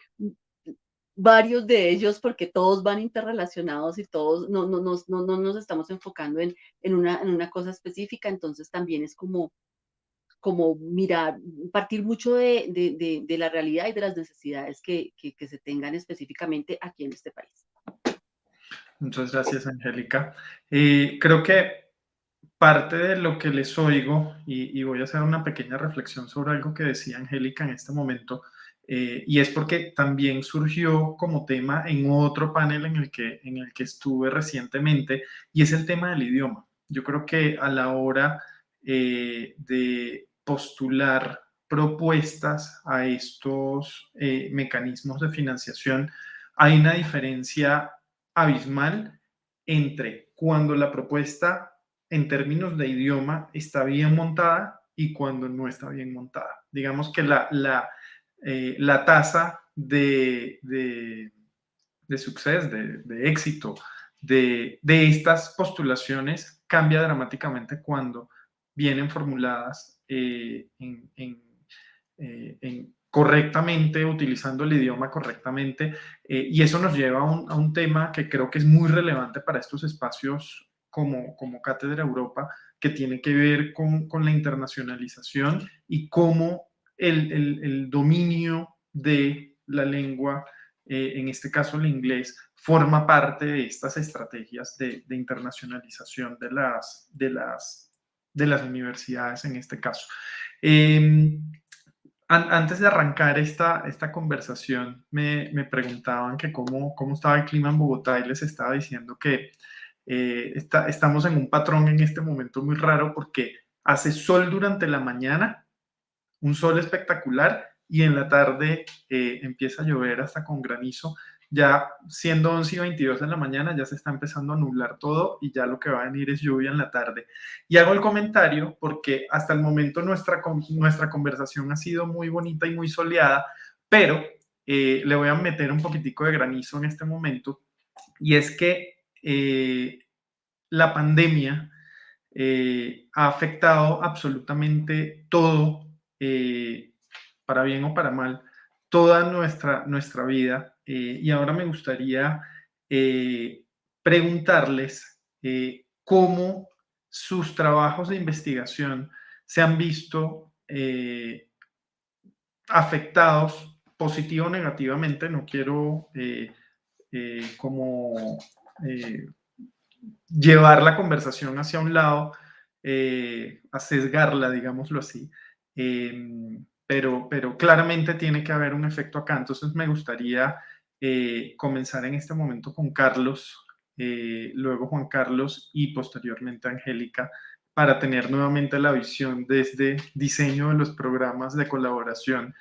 varios de ellos porque todos van interrelacionados y todos no nos estamos enfocando en una cosa específica, entonces también es como mirar, partir mucho de la realidad y de las necesidades que se tengan específicamente aquí en este país. Muchas gracias, Angélica. Creo que parte de lo que les oigo, y voy a hacer una pequeña reflexión sobre algo que decía Angélica en este momento, y es porque también surgió como tema en otro panel en el que estuve recientemente, y es el tema del idioma. Yo creo que a la hora de postular propuestas a estos mecanismos de financiación, hay una diferencia abismal entre cuando la propuesta en términos de idioma está bien montada y cuando no está bien montada. Digamos que la tasa de suceso, de éxito de estas postulaciones cambia dramáticamente cuando vienen formuladas correctamente, utilizando el idioma correctamente, y eso nos lleva a un tema que creo que es muy relevante para estos espacios como Cátedra Europa, que tiene que ver con la internacionalización y cómo el dominio de la lengua, en este caso el inglés, forma parte de estas estrategias de internacionalización de las universidades en este caso. Antes de arrancar esta conversación, me preguntaban que cómo estaba el clima en Bogotá y les estaba diciendo que estamos en un patrón en este momento muy raro porque hace sol durante la mañana, un sol espectacular, y en la tarde empieza a llover hasta con granizo. Ya siendo 11:22 de la mañana ya se está empezando a nublar todo y ya lo que va a venir es lluvia en la tarde. Y hago el comentario porque hasta el momento nuestra conversación ha sido muy bonita y muy soleada, pero le voy a meter un poquitico de granizo en este momento, y es que la pandemia ha afectado absolutamente todo, para bien o para mal, toda nuestra vida. Y ahora me gustaría preguntarles cómo sus trabajos de investigación se han visto afectados positivo o negativamente. No quiero como llevar la conversación hacia un lado, a sesgarla, digámoslo así, pero claramente tiene que haber un efecto acá. Entonces me gustaría comenzar en este momento con Carlos, luego Juan Carlos y posteriormente Angélica, para tener nuevamente la visión desde diseño de los programas de colaboración.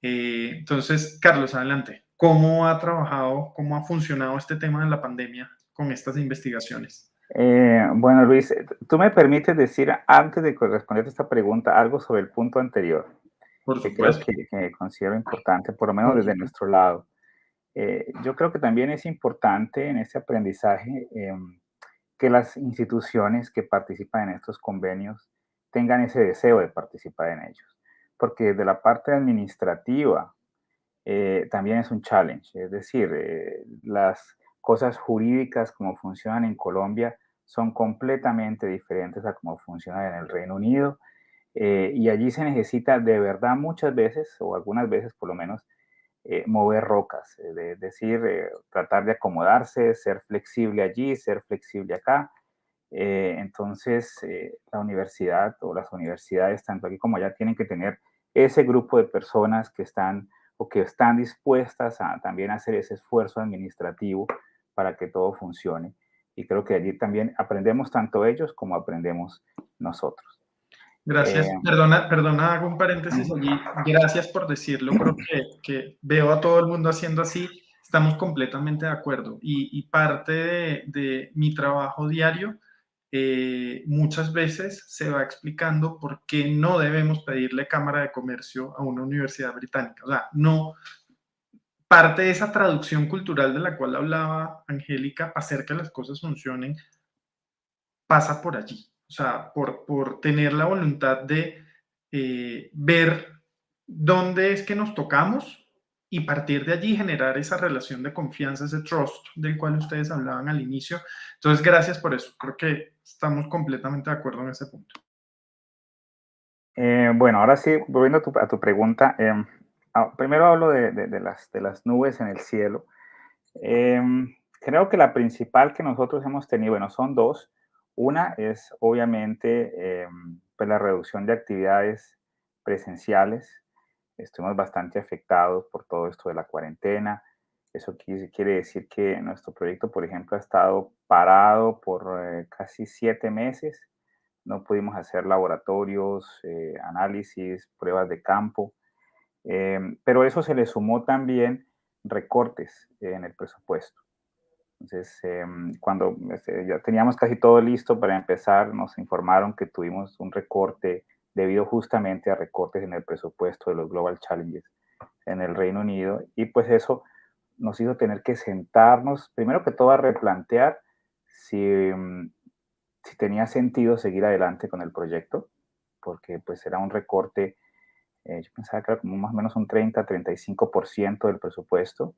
Entonces, Carlos, adelante. ¿Cómo ha trabajado, cómo ha funcionado este tema de la pandemia con estas investigaciones? Bueno, Luis, tú me permites decir, antes de responderte esta pregunta, algo sobre el punto anterior, Por que creo supuesto. que considero importante, por lo menos desde nuestro lado. Yo creo que también es importante en este aprendizaje que las instituciones que participan en estos convenios tengan ese deseo de participar en ellos, porque desde la parte administrativa también es un challenge, es decir, las cosas jurídicas como funcionan en Colombia son completamente diferentes a cómo funcionan en el Reino Unido, y allí se necesita de verdad muchas veces, o algunas veces por lo menos, mover rocas, es decir, tratar de acomodarse, ser flexible allí, ser flexible acá. Entonces, la universidad o las universidades, tanto aquí como allá, tienen que tener ese grupo de personas que están o que están dispuestas a también hacer ese esfuerzo administrativo para que todo funcione. Y creo que allí también aprendemos tanto ellos como aprendemos nosotros. Gracias. Perdona, hago un paréntesis allí. Gracias por decirlo. Creo que veo a todo el mundo haciendo así. Estamos completamente de acuerdo. Y parte de mi trabajo diario, muchas veces se va explicando por qué no debemos pedirle Cámara de Comercio a una universidad británica. O sea, no, parte de esa traducción cultural de la cual hablaba Angélica para hacer que las cosas funcionen pasa por allí. O sea, por tener la voluntad de ver dónde es que nos tocamos y partir de allí generar esa relación de confianza, ese trust del cual ustedes hablaban al inicio. Entonces, gracias por eso. Creo que estamos completamente de acuerdo en ese punto. Bueno, ahora sí, volviendo a tu pregunta, primero hablo de las nubes en el cielo. Creo que la principal que nosotros hemos tenido, bueno, son dos. Una es obviamente pues la reducción de actividades presenciales. Estuvimos bastante afectados por todo esto de la cuarentena. Eso quiere decir que nuestro proyecto, por ejemplo, ha estado parado por casi 7 meses. No pudimos hacer laboratorios, análisis, pruebas de campo. Pero eso se le sumó también recortes en el presupuesto. Entonces, cuando ya teníamos casi todo listo para empezar, nos informaron que tuvimos un recorte debido justamente a recortes en el presupuesto de los Global Challenges en el Reino Unido. Y pues eso nos hizo tener que sentarnos, primero que todo, a replantear si tenía sentido seguir adelante con el proyecto, porque pues era un recorte, yo pensaba que era como más o menos un 30-35% del presupuesto.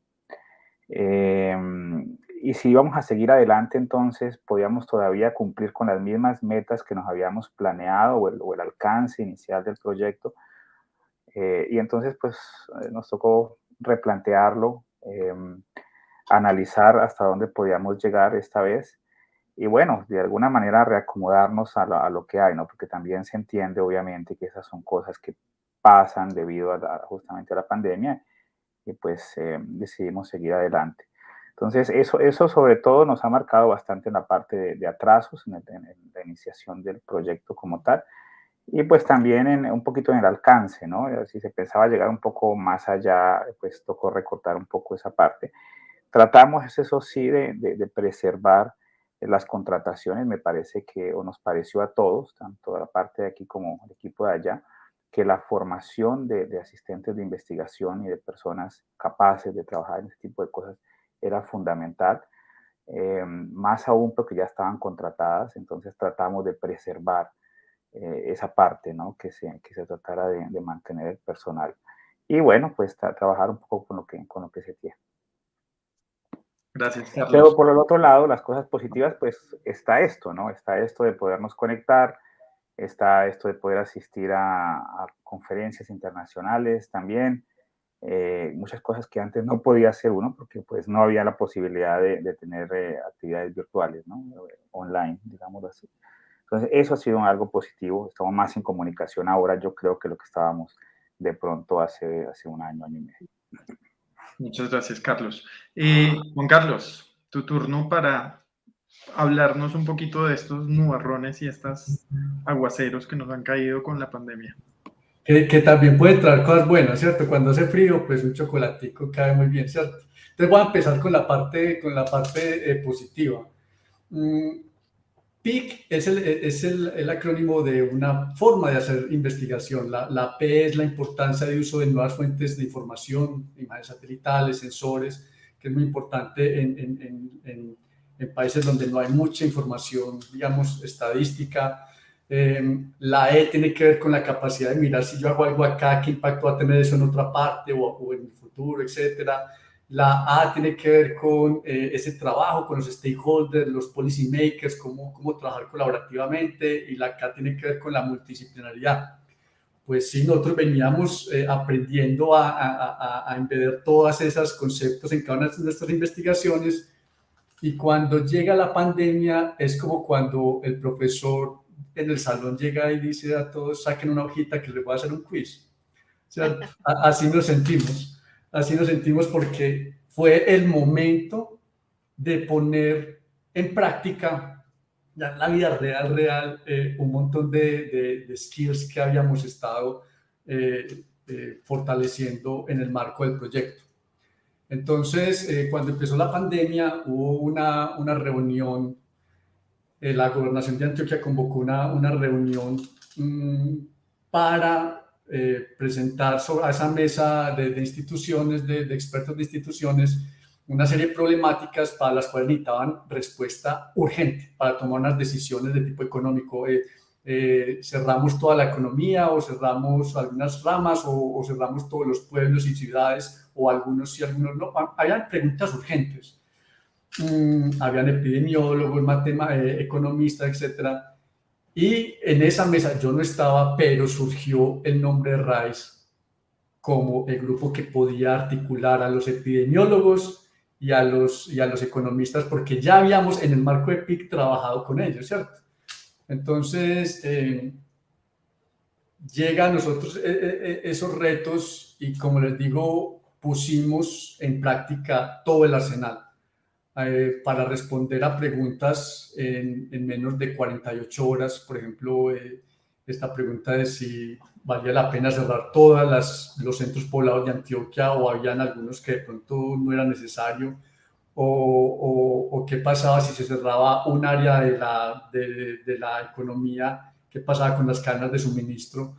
Y si íbamos a seguir adelante, entonces podíamos todavía cumplir con las mismas metas que nos habíamos planeado o el alcance inicial del proyecto. Y entonces pues nos tocó replantearlo, analizar hasta dónde podíamos llegar esta vez y bueno, de alguna manera reacomodarnos a lo que hay, ¿no? Porque también se entiende obviamente que esas son cosas que pasan debido justamente a la pandemia y pues decidimos seguir adelante. Entonces, eso sobre todo nos ha marcado bastante en la parte de atrasos, en la iniciación del proyecto como tal, y pues también un poquito en el alcance, ¿no? Si se pensaba llegar un poco más allá, pues tocó recortar un poco esa parte. Tratamos, eso sí, de preservar las contrataciones, me parece que, o nos pareció a todos, tanto la parte de aquí como el equipo de allá, que la formación de asistentes de investigación y de personas capaces de trabajar en este tipo de cosas era fundamental, más aún porque ya estaban contratadas, entonces tratamos de preservar esa parte, ¿no? Que se tratara de mantener el personal. Y bueno, pues trabajar un poco con lo que se tiene. Gracias, Carlos. Pero por el otro lado, las cosas positivas, pues está esto, ¿no? Está esto de podernos conectar, está esto de poder asistir a conferencias internacionales también, muchas cosas que antes no podía hacer uno porque pues no había la posibilidad de tener actividades virtuales, ¿no? Online, digámoslo así. Entonces, eso ha sido algo positivo, estamos más en comunicación ahora, yo creo que lo que estábamos de pronto hace un año y medio. Muchas gracias, Carlos. Juan Carlos, tu turno para hablarnos un poquito de estos nubarrones y estos aguaceros que nos han caído con la pandemia. Que también puede traer cosas buenas, ¿cierto? Cuando hace frío, pues un chocolatico cae muy bien, ¿cierto? Entonces voy a empezar con la parte positiva. PIC es el acrónimo de una forma de hacer investigación. La P es la importancia de uso de nuevas fuentes de información, imágenes satelitales, sensores, que es muy importante en países donde no hay mucha información, digamos, estadística. La E tiene que ver con la capacidad de mirar si yo hago algo acá, qué impacto va a tener eso en otra parte o en el futuro, etcétera. La A tiene que ver con ese trabajo con los stakeholders, los policy makers, cómo trabajar colaborativamente, y la K tiene que ver con la multidisciplinaridad. Pues sí, nosotros veníamos aprendiendo a embeder todos esos conceptos en cada una de nuestras investigaciones, y cuando llega la pandemia es como cuando el profesor en el salón llega y dice a todos: saquen una hojita que les voy a hacer un quiz, ¿cierto? Así nos sentimos porque fue el momento de poner en práctica, ya en la vida real, un montón de skills que habíamos estado fortaleciendo en el marco del proyecto. Entonces, cuando empezó la pandemia, hubo una reunión, la Gobernación de Antioquia convocó una reunión para presentar a esa mesa de instituciones, de expertos de instituciones, una serie de problemáticas para las cuales necesitaban respuesta urgente para tomar unas decisiones de tipo económico. cerramos toda la economía o cerramos algunas ramas o cerramos todos los pueblos y ciudades o algunos sí, algunos no. Habían preguntas urgentes. Habían epidemiólogos, economistas, etcétera. Y en esa mesa yo no estaba, pero surgió el nombre de RAICE como el grupo que podía articular a los epidemiólogos y a los economistas, porque ya habíamos en el marco de PIC trabajado con ellos, ¿cierto? Entonces, llega a nosotros esos retos y, como les digo, pusimos en práctica todo el arsenal para responder a preguntas en menos de 48 horas. Por ejemplo, esta pregunta de si valía la pena cerrar todos los centros poblados de Antioquia o habían algunos que de pronto no era necesario, o qué pasaba si se cerraba un área de la economía, qué pasaba con las cadenas de suministro.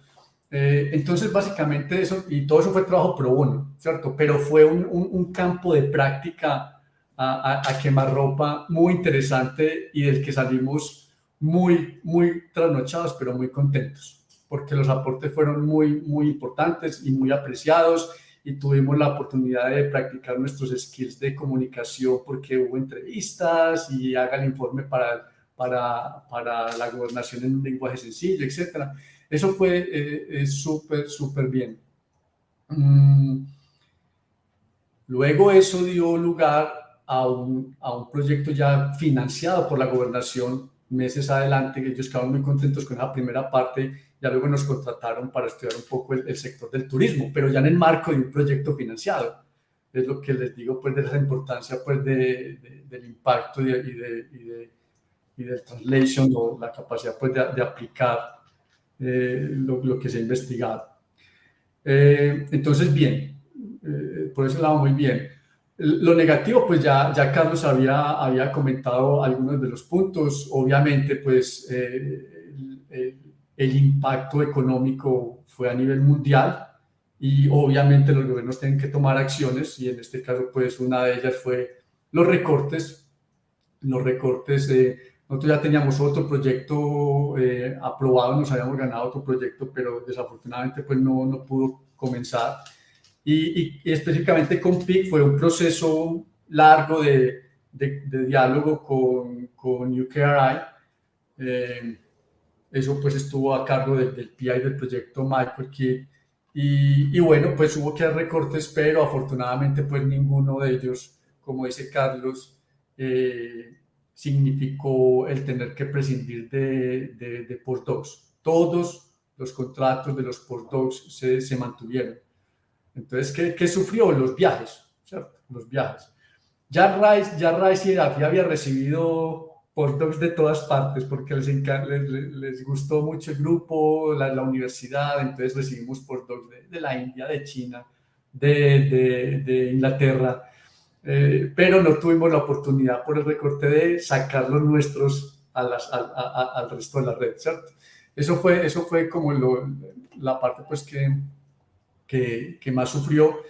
Entonces, básicamente eso, y todo eso fue trabajo pro bono, ¿cierto? Pero fue un campo de práctica a quemarropa muy interesante y del que salimos muy, muy trasnochados, pero muy contentos, porque los aportes fueron muy, muy importantes y muy apreciados, y tuvimos la oportunidad de practicar nuestros skills de comunicación porque hubo entrevistas y haga el informe para la gobernación en un lenguaje sencillo, etc. Eso fue súper, súper bien. Luego eso dio lugar a un proyecto ya financiado por la gobernación meses adelante, que ellos quedaron muy contentos con esa primera parte. Ya luego nos contrataron para estudiar un poco el sector del turismo, pero ya en el marco de un proyecto financiado. Es lo que les digo, pues, de la importancia, pues, del impacto y del translation, o la capacidad, pues, de aplicar lo que se ha investigado. Entonces, bien, por ese lado muy bien. Lo negativo, pues ya Carlos había comentado algunos de los puntos. Obviamente, pues el impacto económico fue a nivel mundial y obviamente los gobiernos tienen que tomar acciones, y en este caso, pues una de ellas fue los recortes. Nosotros ya teníamos otro proyecto aprobado, nos habíamos ganado otro proyecto, pero desafortunadamente pues no pudo comenzar. Y específicamente con PIC fue un proceso largo de diálogo con UKRI. Eso pues estuvo a cargo del PI del proyecto Michael Kidd, y bueno, pues hubo que hacer recortes, pero afortunadamente pues ninguno de ellos, como dice Carlos, significó el tener que prescindir de postdocs. Todos los contratos de los postdocs se mantuvieron. Entonces, ¿qué sufrió? Los viajes, ¿cierto? Los viajes. Ya Rice y Daffy había recibido postdocs de todas partes porque les gustó mucho el grupo, la universidad. Entonces recibimos postdocs de la India, de China, de Inglaterra, pero no tuvimos la oportunidad por el recorte de sacar los nuestros al resto de la red, ¿cierto? Eso fue como la parte, pues, que más sufrió,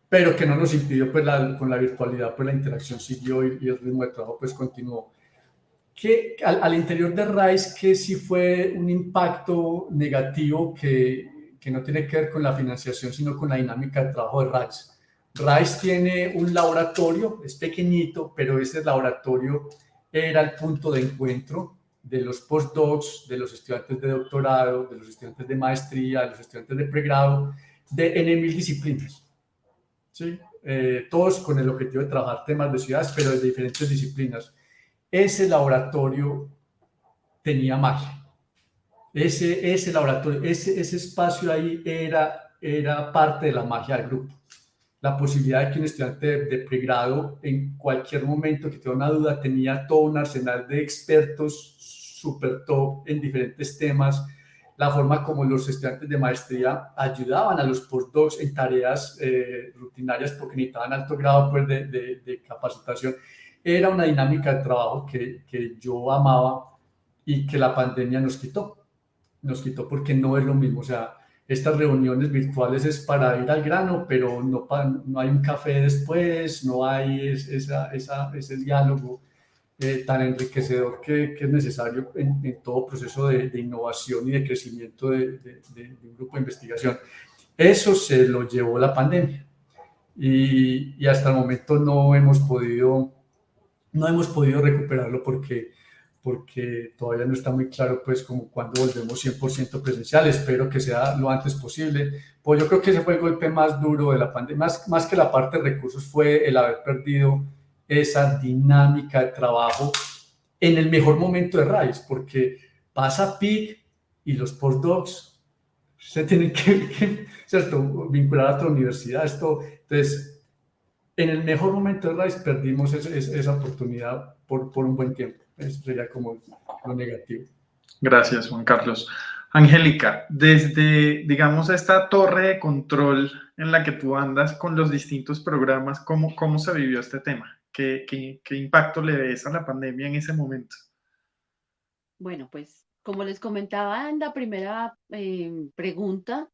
pero que no nos impidió, pues, con la virtualidad, pues la interacción siguió y el ritmo de trabajo pues continuó. Que al interior de RAICE, que sí fue un impacto negativo que no tiene que ver con la financiación, sino con la dinámica de trabajo de RAICE. RAICE tiene un laboratorio, es pequeñito, pero ese laboratorio era el punto de encuentro de los postdocs, de los estudiantes de doctorado, de los estudiantes de maestría, de los estudiantes de pregrado, en 1000 disciplinas. ¿Sí? Todos con el objetivo de trabajar temas de ciudades, pero de diferentes disciplinas. Ese laboratorio tenía magia. Ese laboratorio, ese espacio ahí era parte de la magia del grupo. La posibilidad de que un estudiante de pregrado en cualquier momento que tuviera una duda tenía todo un arsenal de expertos super top en diferentes temas. La forma como los estudiantes de maestría ayudaban a los postdocs en tareas rutinarias porque necesitaban alto grado, pues, de capacitación. Era una dinámica de trabajo que yo amaba y que la pandemia nos quitó porque no es lo mismo. O sea, estas reuniones virtuales es para ir al grano, pero no hay un café después, no hay ese diálogo. tan enriquecedor que es necesario en todo proceso de innovación y de crecimiento de un grupo de investigación. Eso se lo llevó la pandemia y hasta el momento no hemos podido recuperarlo porque todavía no está muy claro pues como cuándo volvemos 100% presencial. Espero que sea lo antes posible. Pues yo creo que ese fue el golpe más duro de la pandemia, más que la parte de recursos, fue el haber perdido esa dinámica de trabajo en el mejor momento de RAIS, porque pasa PIC y los postdocs se tienen que ¿cierto?, vincular a otra universidad. Entonces, en el mejor momento de RAIS perdimos esa oportunidad por un buen tiempo. Eso sería como lo negativo. Gracias, Juan Carlos. Angélica, desde, digamos, esta torre de control en la que tú andas con los distintos programas, ¿cómo se vivió este tema? ¿Qué impacto le ves a la pandemia en ese momento? Bueno, pues como les comentaba en la primera pregunta,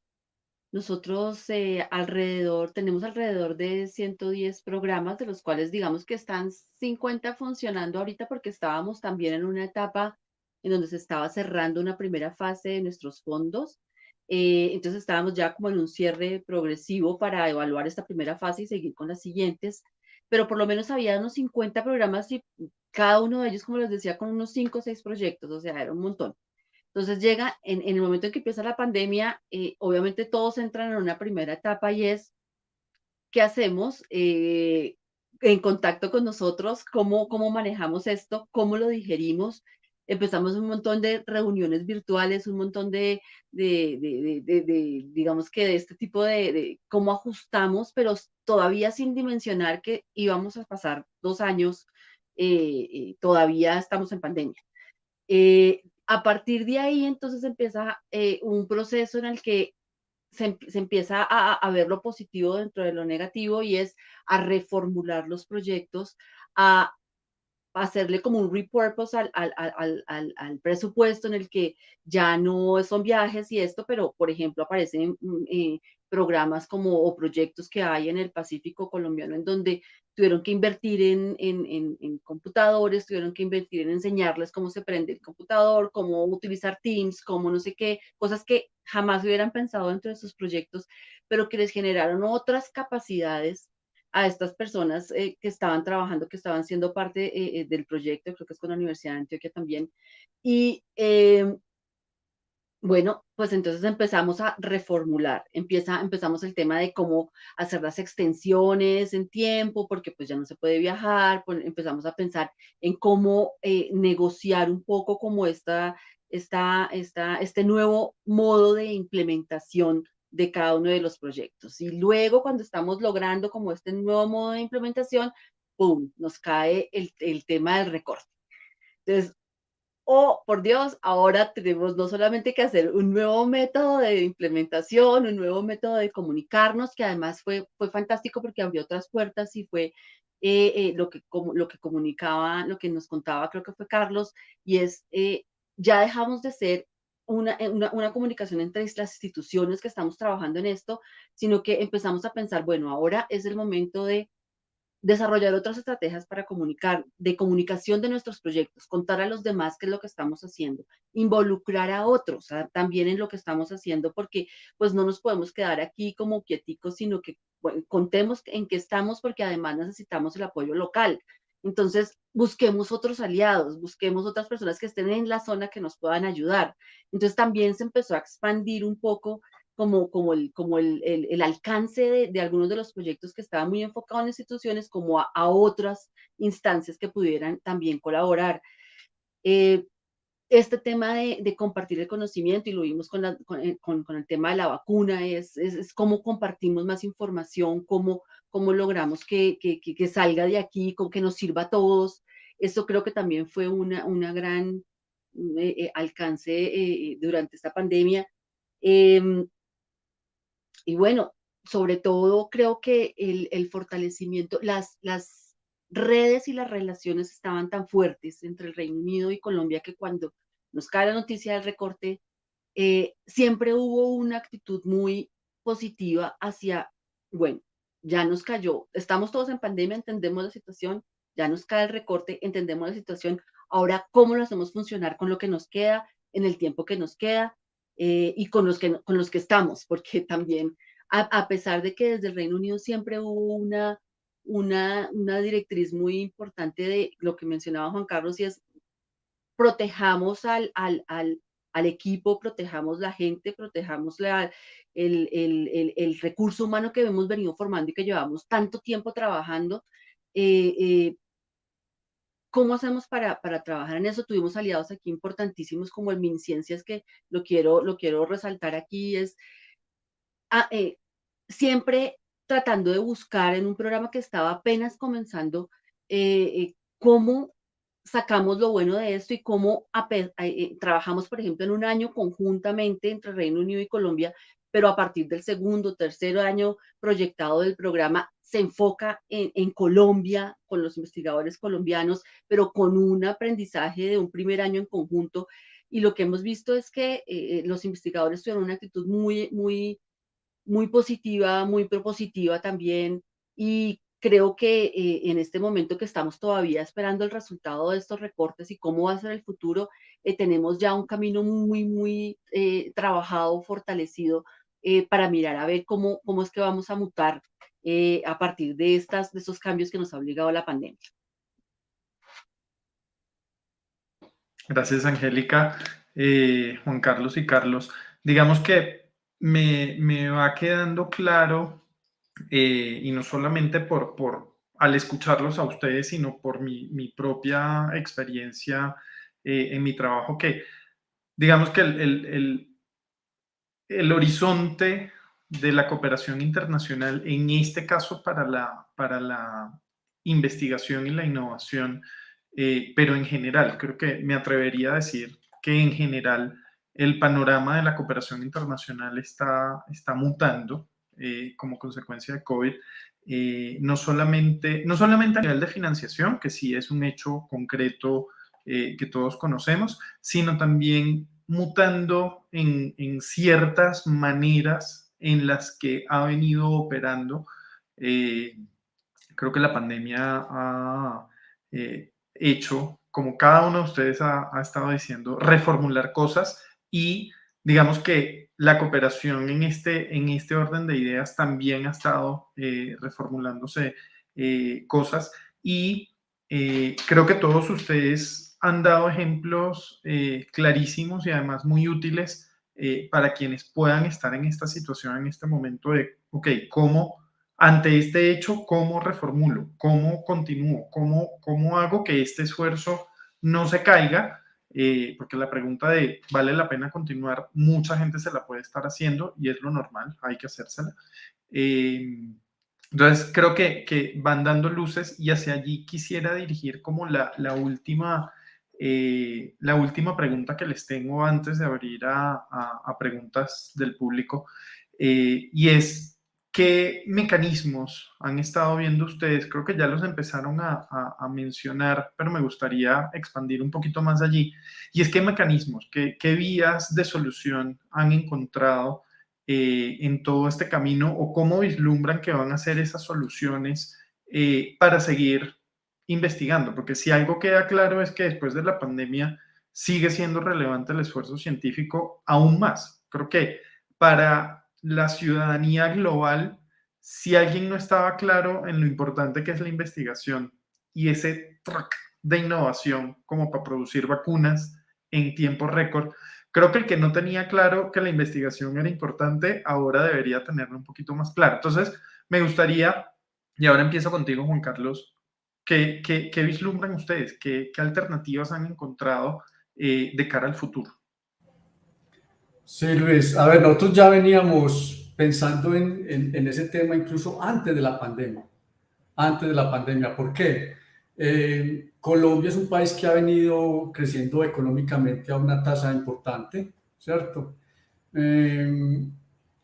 nosotros tenemos alrededor de 110 programas, de los cuales digamos que están 50 funcionando ahorita porque estábamos también en una etapa en donde se estaba cerrando una primera fase de nuestros fondos. Entonces estábamos ya como en un cierre progresivo para evaluar esta primera fase y seguir con las siguientes, pero por lo menos había unos 50 programas y cada uno de ellos, como les decía, con unos 5 o 6 proyectos, o sea, era un montón. Entonces llega en el momento en que empieza la pandemia, obviamente todos entran en una primera etapa y es, ¿qué hacemos? En contacto con nosotros, ¿cómo manejamos esto? ¿Cómo lo digerimos? Empezamos un montón de reuniones virtuales, un montón digamos que de este tipo de cómo ajustamos, pero todavía sin dimensionar que íbamos a pasar 2 años, todavía estamos en pandemia. A partir de ahí, entonces empieza un proceso en el que se empieza a ver lo positivo dentro de lo negativo y es a reformular los proyectos, a hacerle como un repurpose al presupuesto en el que ya no son viajes y esto, pero por ejemplo aparecen programas como o proyectos que hay en el Pacífico colombiano en donde tuvieron que invertir en computadores, tuvieron que invertir en enseñarles cómo se prende el computador, cómo utilizar Teams, cómo no sé qué, cosas que jamás hubieran pensado dentro de sus proyectos, pero que les generaron otras capacidades a estas personas que estaban trabajando, que estaban siendo parte del proyecto, creo que es con la Universidad de Antioquia también. Y bueno, pues entonces empezamos a reformular, empezamos el tema de cómo hacer las extensiones en tiempo, porque pues ya no se puede viajar, pues empezamos a pensar en cómo negociar un poco como este nuevo modo de implementación de cada uno de los proyectos. Y luego cuando estamos logrando como este nuevo modo de implementación, ¡pum!, nos cae el tema del recorte. Entonces, oh, por Dios, ahora tenemos no solamente que hacer un nuevo método de implementación, un nuevo método de comunicarnos, que además fue fantástico porque abrió otras puertas y fue lo que comunicaba, lo que nos contaba, creo que fue Carlos, y es, ya dejamos de ser una comunicación entre las instituciones que estamos trabajando en esto, sino que empezamos a pensar, bueno, ahora es el momento de desarrollar otras estrategias para comunicar, de comunicación de nuestros proyectos, contar a los demás qué es lo que estamos haciendo, involucrar a otros también en lo que estamos haciendo, porque pues no nos podemos quedar aquí como quieticos, sino que bueno, contemos en qué estamos, porque además necesitamos el apoyo local. Entonces, busquemos otros aliados, busquemos otras personas que estén en la zona que nos puedan ayudar. Entonces, también se empezó a expandir un poco como el alcance de algunos de los proyectos que estaban muy enfocados en instituciones, como a otras instancias que pudieran también colaborar. Este tema de compartir el conocimiento, y lo vimos con el tema de la vacuna, es cómo compartimos más información, cómo logramos que salga de aquí, que nos sirva a todos. Eso creo que también fue una gran alcance durante esta pandemia. Y bueno, sobre todo creo que el fortalecimiento, las redes y las relaciones estaban tan fuertes entre el Reino Unido y Colombia que cuando nos cae la noticia del recorte, siempre hubo una actitud muy positiva hacia, bueno, ya nos cayó, estamos todos en pandemia, entendemos la situación, ya nos cae el recorte, entendemos la situación, ahora cómo lo hacemos funcionar con lo que nos queda, en el tiempo que nos queda, y con los que estamos, porque también, a pesar de que desde el Reino Unido siempre hubo una directriz muy importante de lo que mencionaba Juan Carlos, y es protejamos al equipo, protejamos la gente, protejamos el recurso humano que hemos venido formando y que llevamos tanto tiempo trabajando. ¿Cómo hacemos para trabajar en eso? Tuvimos aliados aquí importantísimos como el MinCiencias, que lo quiero resaltar aquí, es siempre tratando de buscar en un programa que estaba apenas comenzando, cómo sacamos lo bueno de esto y cómo trabajamos, por ejemplo, en un año conjuntamente entre Reino Unido y Colombia, pero a partir del segundo, tercer año proyectado del programa se enfoca en Colombia, con los investigadores colombianos, pero con un aprendizaje de un primer año en conjunto. Y lo que hemos visto es que los investigadores tuvieron una actitud muy positiva, muy propositiva también, y creo que en este momento que estamos todavía esperando el resultado de estos recortes y cómo va a ser el futuro, tenemos ya un camino muy trabajado, fortalecido, para mirar a ver cómo es que vamos a mutar a partir de estos cambios que nos ha obligado la pandemia. Gracias, Angélica, Juan Carlos y Carlos. Digamos que me va quedando claro, y no solamente al escucharlos a ustedes, sino por mi propia experiencia en mi trabajo, que digamos que el horizonte de la cooperación internacional, en este caso para la investigación y la innovación, pero en general, creo que me atrevería a decir que en general el panorama de la cooperación internacional está mutando como consecuencia de COVID, no solamente a nivel de financiación, que sí es un hecho concreto que todos conocemos, sino también mutando en ciertas maneras en las que ha venido operando. Creo que la pandemia ha hecho, como cada uno de ustedes ha estado diciendo, reformular cosas, y digamos que la cooperación en este orden de ideas también ha estado reformulándose cosas, y creo que todos ustedes han dado ejemplos clarísimos y además muy útiles para quienes puedan estar en esta situación en este momento de, ok, ¿cómo ante este hecho, cómo reformulo, cómo continúo, cómo hago que este esfuerzo no se caiga? Porque la pregunta de ¿vale la pena continuar? Mucha gente se la puede estar haciendo y es lo normal, hay que hacérsela. Entonces creo que van dando luces, y hacia allí quisiera dirigir como la última pregunta que les tengo antes de abrir a preguntas del público, y es: ¿qué mecanismos han estado viendo ustedes? Creo que ya los empezaron a mencionar, pero me gustaría expandir un poquito más allí. Y es: ¿qué mecanismos, qué vías de solución han encontrado en todo este camino, o cómo vislumbran que van a ser esas soluciones para seguir investigando? Porque si algo queda claro es que después de la pandemia sigue siendo relevante el esfuerzo científico aún más. Creo que para la ciudadanía global, si alguien no estaba claro en lo importante que es la investigación y ese track de innovación como para producir vacunas en tiempo récord, creo que el que no tenía claro que la investigación era importante, ahora debería tenerlo un poquito más claro. Entonces, me gustaría, y ahora empiezo contigo, Juan Carlos, ¿qué vislumbran ustedes? ¿Qué alternativas han encontrado de cara al futuro? Sí, Luis. A ver, nosotros ya veníamos pensando en ese tema incluso antes de la pandemia. Antes de la pandemia. ¿Por qué? Colombia es un país que ha venido creciendo económicamente a una tasa importante, ¿cierto?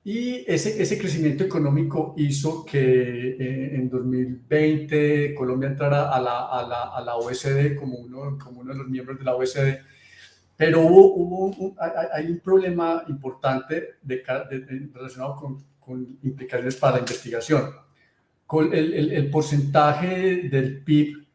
Y ese crecimiento económico hizo que en 2020 Colombia entrara a la OECD como uno de los miembros de la OECD. Pero hay un problema importante relacionado con implicaciones para la investigación. El porcentaje del PIB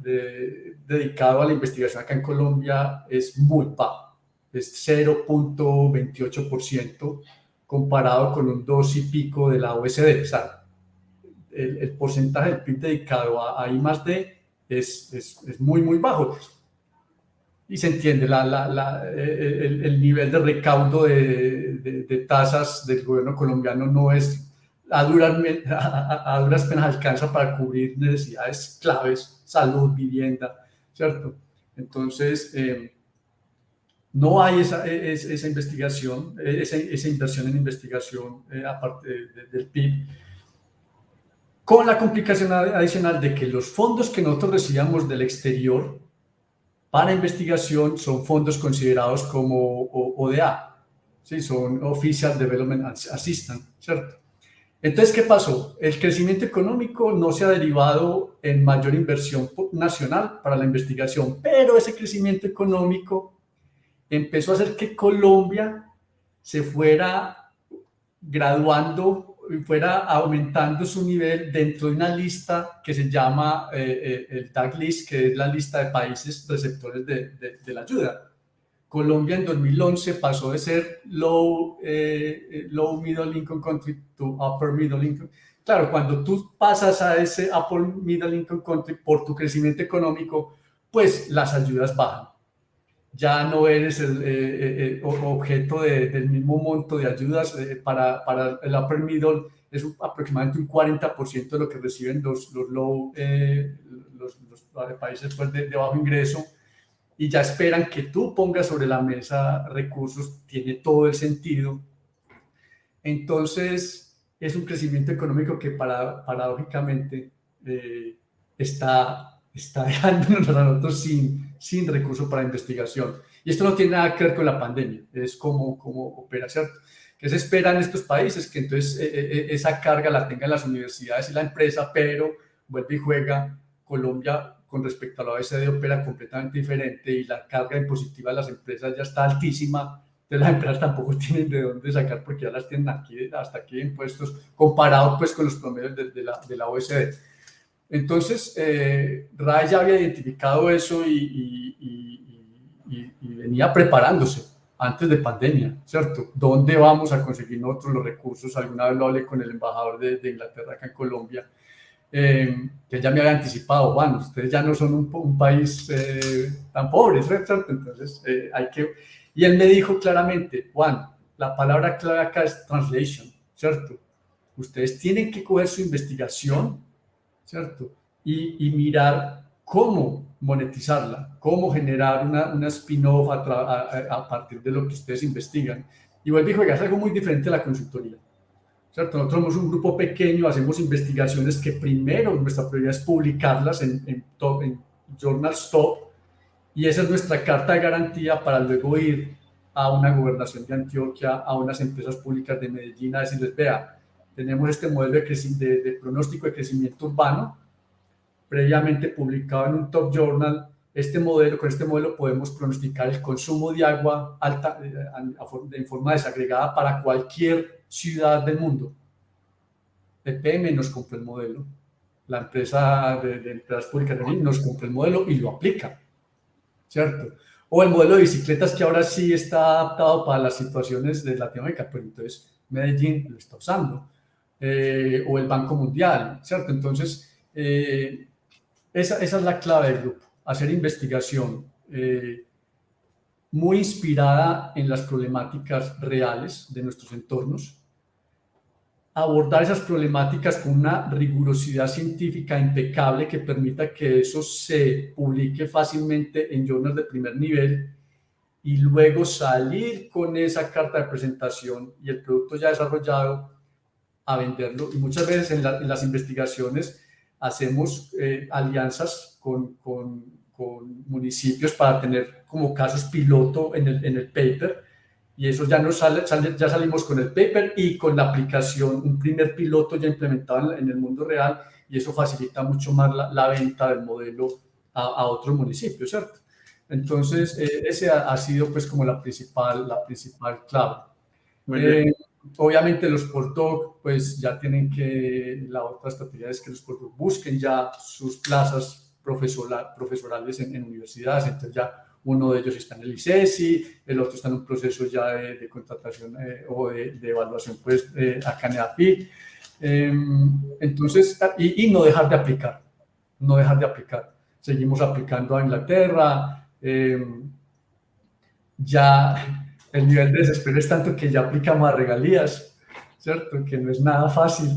dedicado a la investigación acá en Colombia es muy bajo, es 0.28% comparado con un 2 y pico de la OECD. O sea, el porcentaje del PIB dedicado a I+D es muy, muy bajo. Y se entiende, el nivel de recaudo de tasas del gobierno colombiano no es, a duras penas alcanza para cubrir necesidades claves, salud, vivienda, ¿cierto? Entonces, no hay esa investigación, esa inversión en investigación aparte del PIB, con la complicación adicional de que los fondos que nosotros recibíamos del exterior para investigación son fondos considerados como ODA, ¿sí? Son Official Development Assistance, ¿cierto? Entonces, ¿qué pasó? El crecimiento económico no se ha derivado en mayor inversión nacional para la investigación, pero ese crecimiento económico empezó a hacer que Colombia se fuera graduando, fuera aumentando su nivel dentro de una lista que se llama el DAC List, que es la lista de países receptores de la ayuda. Colombia en 2011 pasó de ser low middle income country to upper middle income. Claro, cuando tú pasas a ese upper middle income country por tu crecimiento económico, pues las ayudas bajan. Ya no eres el objeto del mismo monto de ayudas. Para el upper middle es aproximadamente un 40% de lo que reciben los países pues, de bajo ingreso, y ya esperan que tú pongas sobre la mesa recursos. Tiene todo el sentido. Entonces, es un crecimiento económico que paradójicamente está dejándonos a nosotros sin recursos para investigación. Y esto no tiene nada que ver con la pandemia, es como opera, ¿cierto? ¿Qué se espera en estos países? Que entonces esa carga la tengan las universidades y la empresa, pero vuelve y juega. Colombia, con respecto a la OECD, opera completamente diferente y la carga impositiva de las empresas ya está altísima. Entonces las empresas tampoco tienen de dónde sacar porque ya las tienen hasta aquí de impuestos, comparado pues con los promedios de la OECD. Entonces, RAE ya había identificado eso y venía preparándose antes de pandemia, ¿cierto? ¿Dónde vamos a conseguir nosotros los recursos? Alguna vez lo hablé con el embajador de Inglaterra acá en Colombia, que ya me había anticipado: Juan, ustedes ya no son un país tan pobre, ¿cierto? Entonces, hay que... Y él me dijo claramente: Juan, la palabra clave acá es translation, ¿cierto? Ustedes tienen que coger su investigación, ¿cierto? Y mirar cómo monetizarla, cómo generar una spin-off a partir de lo que ustedes investigan. Y vuelve y juega, es algo muy diferente a la consultoría, ¿cierto? Nosotros somos un grupo pequeño, hacemos investigaciones que primero nuestra prioridad es publicarlas en journals top, y esa es nuestra carta de garantía para luego ir a una gobernación de Antioquia, a unas empresas públicas de Medellín, a decirles: vea, tenemos este modelo de pronóstico de crecimiento urbano, previamente publicado en un top journal. Con este modelo podemos pronosticar el consumo de agua alta en forma desagregada para cualquier ciudad del mundo. EPM nos compró el modelo, la empresa de empresas públicas de Medellín nos compró el modelo y lo aplica, ¿cierto? O el modelo de bicicletas, que ahora sí está adaptado para las situaciones de Latinoamérica, pero entonces Medellín lo está usando. O el Banco Mundial, ¿cierto? Entonces, esa es la clave del grupo: hacer investigación muy inspirada en las problemáticas reales de nuestros entornos, abordar esas problemáticas con una rigurosidad científica impecable que permita que eso se publique fácilmente en journals de primer nivel, y luego salir con esa carta de presentación y el producto ya desarrollado a venderlo. Y muchas veces en las investigaciones hacemos alianzas con municipios para tener como casos piloto en el paper, y eso ya ya salimos con el paper y con la aplicación, un primer piloto ya implementado en el mundo real, y eso facilita mucho más la venta del modelo a otros municipios, ¿cierto? Entonces, ese ha sido pues como la principal clave. Muy bien. Obviamente los postdoc pues ya tienen la otra estrategia es que los postdoc busquen ya sus plazas profesorales en universidades. Entonces ya uno de ellos está en el ICESI, el otro está en un proceso ya de contratación o de evaluación pues, acá en EAFIT. Entonces, y no dejar de aplicar, no dejar de aplicar. Seguimos aplicando a Inglaterra. Ya el nivel de desespero es tanto que ya aplicamos a regalías, ¿cierto? Que no es nada fácil.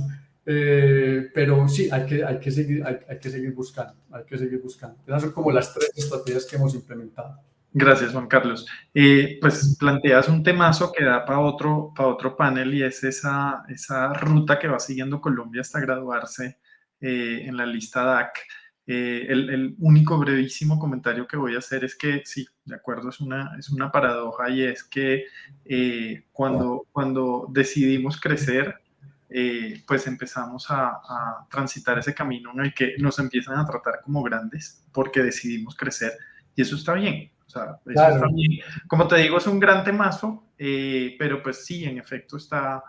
Pero sí, hay que seguir buscando, hay que seguir buscando. Esas son como las 3 estrategias que hemos implementado. Gracias, Juan Carlos. Pues planteas un temazo que da para otro panel, y es esa ruta que va siguiendo Colombia hasta graduarse en la lista DAC. El único brevísimo comentario que voy a hacer es que sí, de acuerdo, es una paradoja, y es que cuando decidimos crecer, pues empezamos a transitar ese camino en el que nos empiezan a tratar como grandes porque decidimos crecer, y eso está bien. O sea, eso claro. Está bien. Como te digo, es un gran temazo, pero pues sí, en efecto está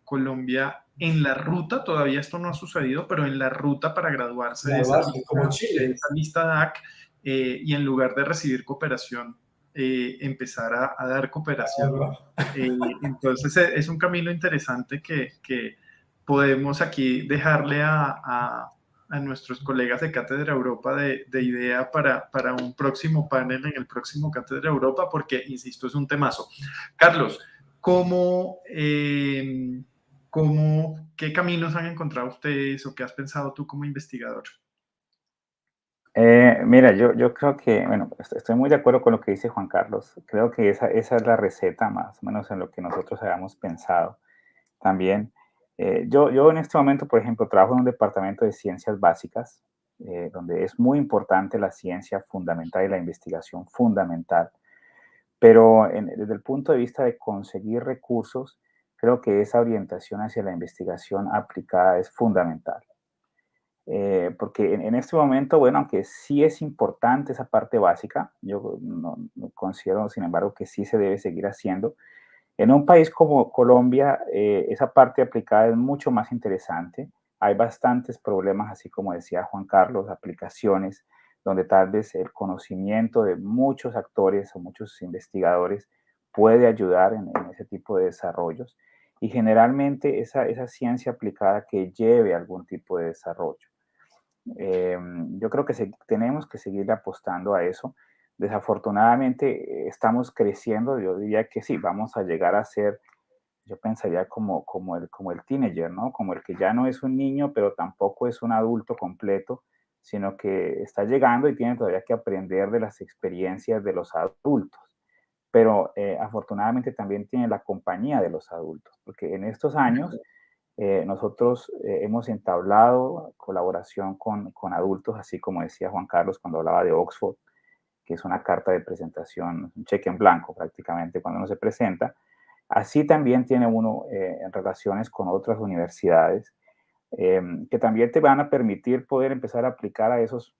Colombia en la ruta. Todavía esto no ha sucedido, pero en la ruta para graduarse de como Chile. esa lista DAC, y en lugar de recibir cooperación, empezar a dar cooperación. Entonces es un camino interesante que podemos aquí dejarle a nuestros colegas de Cátedra Europa de idea para un próximo panel en el próximo Cátedra Europa, porque, insisto, es un temazo. Carlos, ¿qué caminos han encontrado ustedes o qué has pensado tú como investigador? Mira, yo creo que, bueno, estoy muy de acuerdo con lo que dice Juan Carlos. Creo que esa es la receta, más o menos en lo que nosotros habíamos pensado también. Yo en este momento, por ejemplo, trabajo en un departamento de ciencias básicas, donde es muy importante la ciencia fundamental y la investigación fundamental. Pero desde el punto de vista de conseguir recursos, creo que esa orientación hacia la investigación aplicada es fundamental. Porque en este momento, bueno, aunque sí es importante esa parte básica, yo no considero, sin embargo, que sí se debe seguir haciendo. En un país como Colombia, esa parte aplicada es mucho más interesante. Hay bastantes problemas, así como decía Juan Carlos, aplicaciones donde tal vez el conocimiento de muchos actores o muchos investigadores puede ayudar en ese tipo de desarrollos. Y generalmente esa ciencia aplicada que lleve algún tipo de desarrollo. Yo creo que tenemos que seguir apostando a eso. Desafortunadamente estamos creciendo, yo diría que sí, vamos a llegar a ser, yo pensaría como el teenager, ¿no? Como el que ya no es un niño, pero tampoco es un adulto completo, sino que está llegando y tiene todavía que aprender de las experiencias de los adultos. Pero afortunadamente también tiene la compañía de los adultos, porque en estos años nosotros hemos entablado colaboración con adultos, así como decía Juan Carlos cuando hablaba de Oxford, que es una carta de presentación, un cheque en blanco prácticamente cuando uno se presenta. Así también tiene uno en relaciones con otras universidades que también te van a permitir poder empezar a aplicar a esos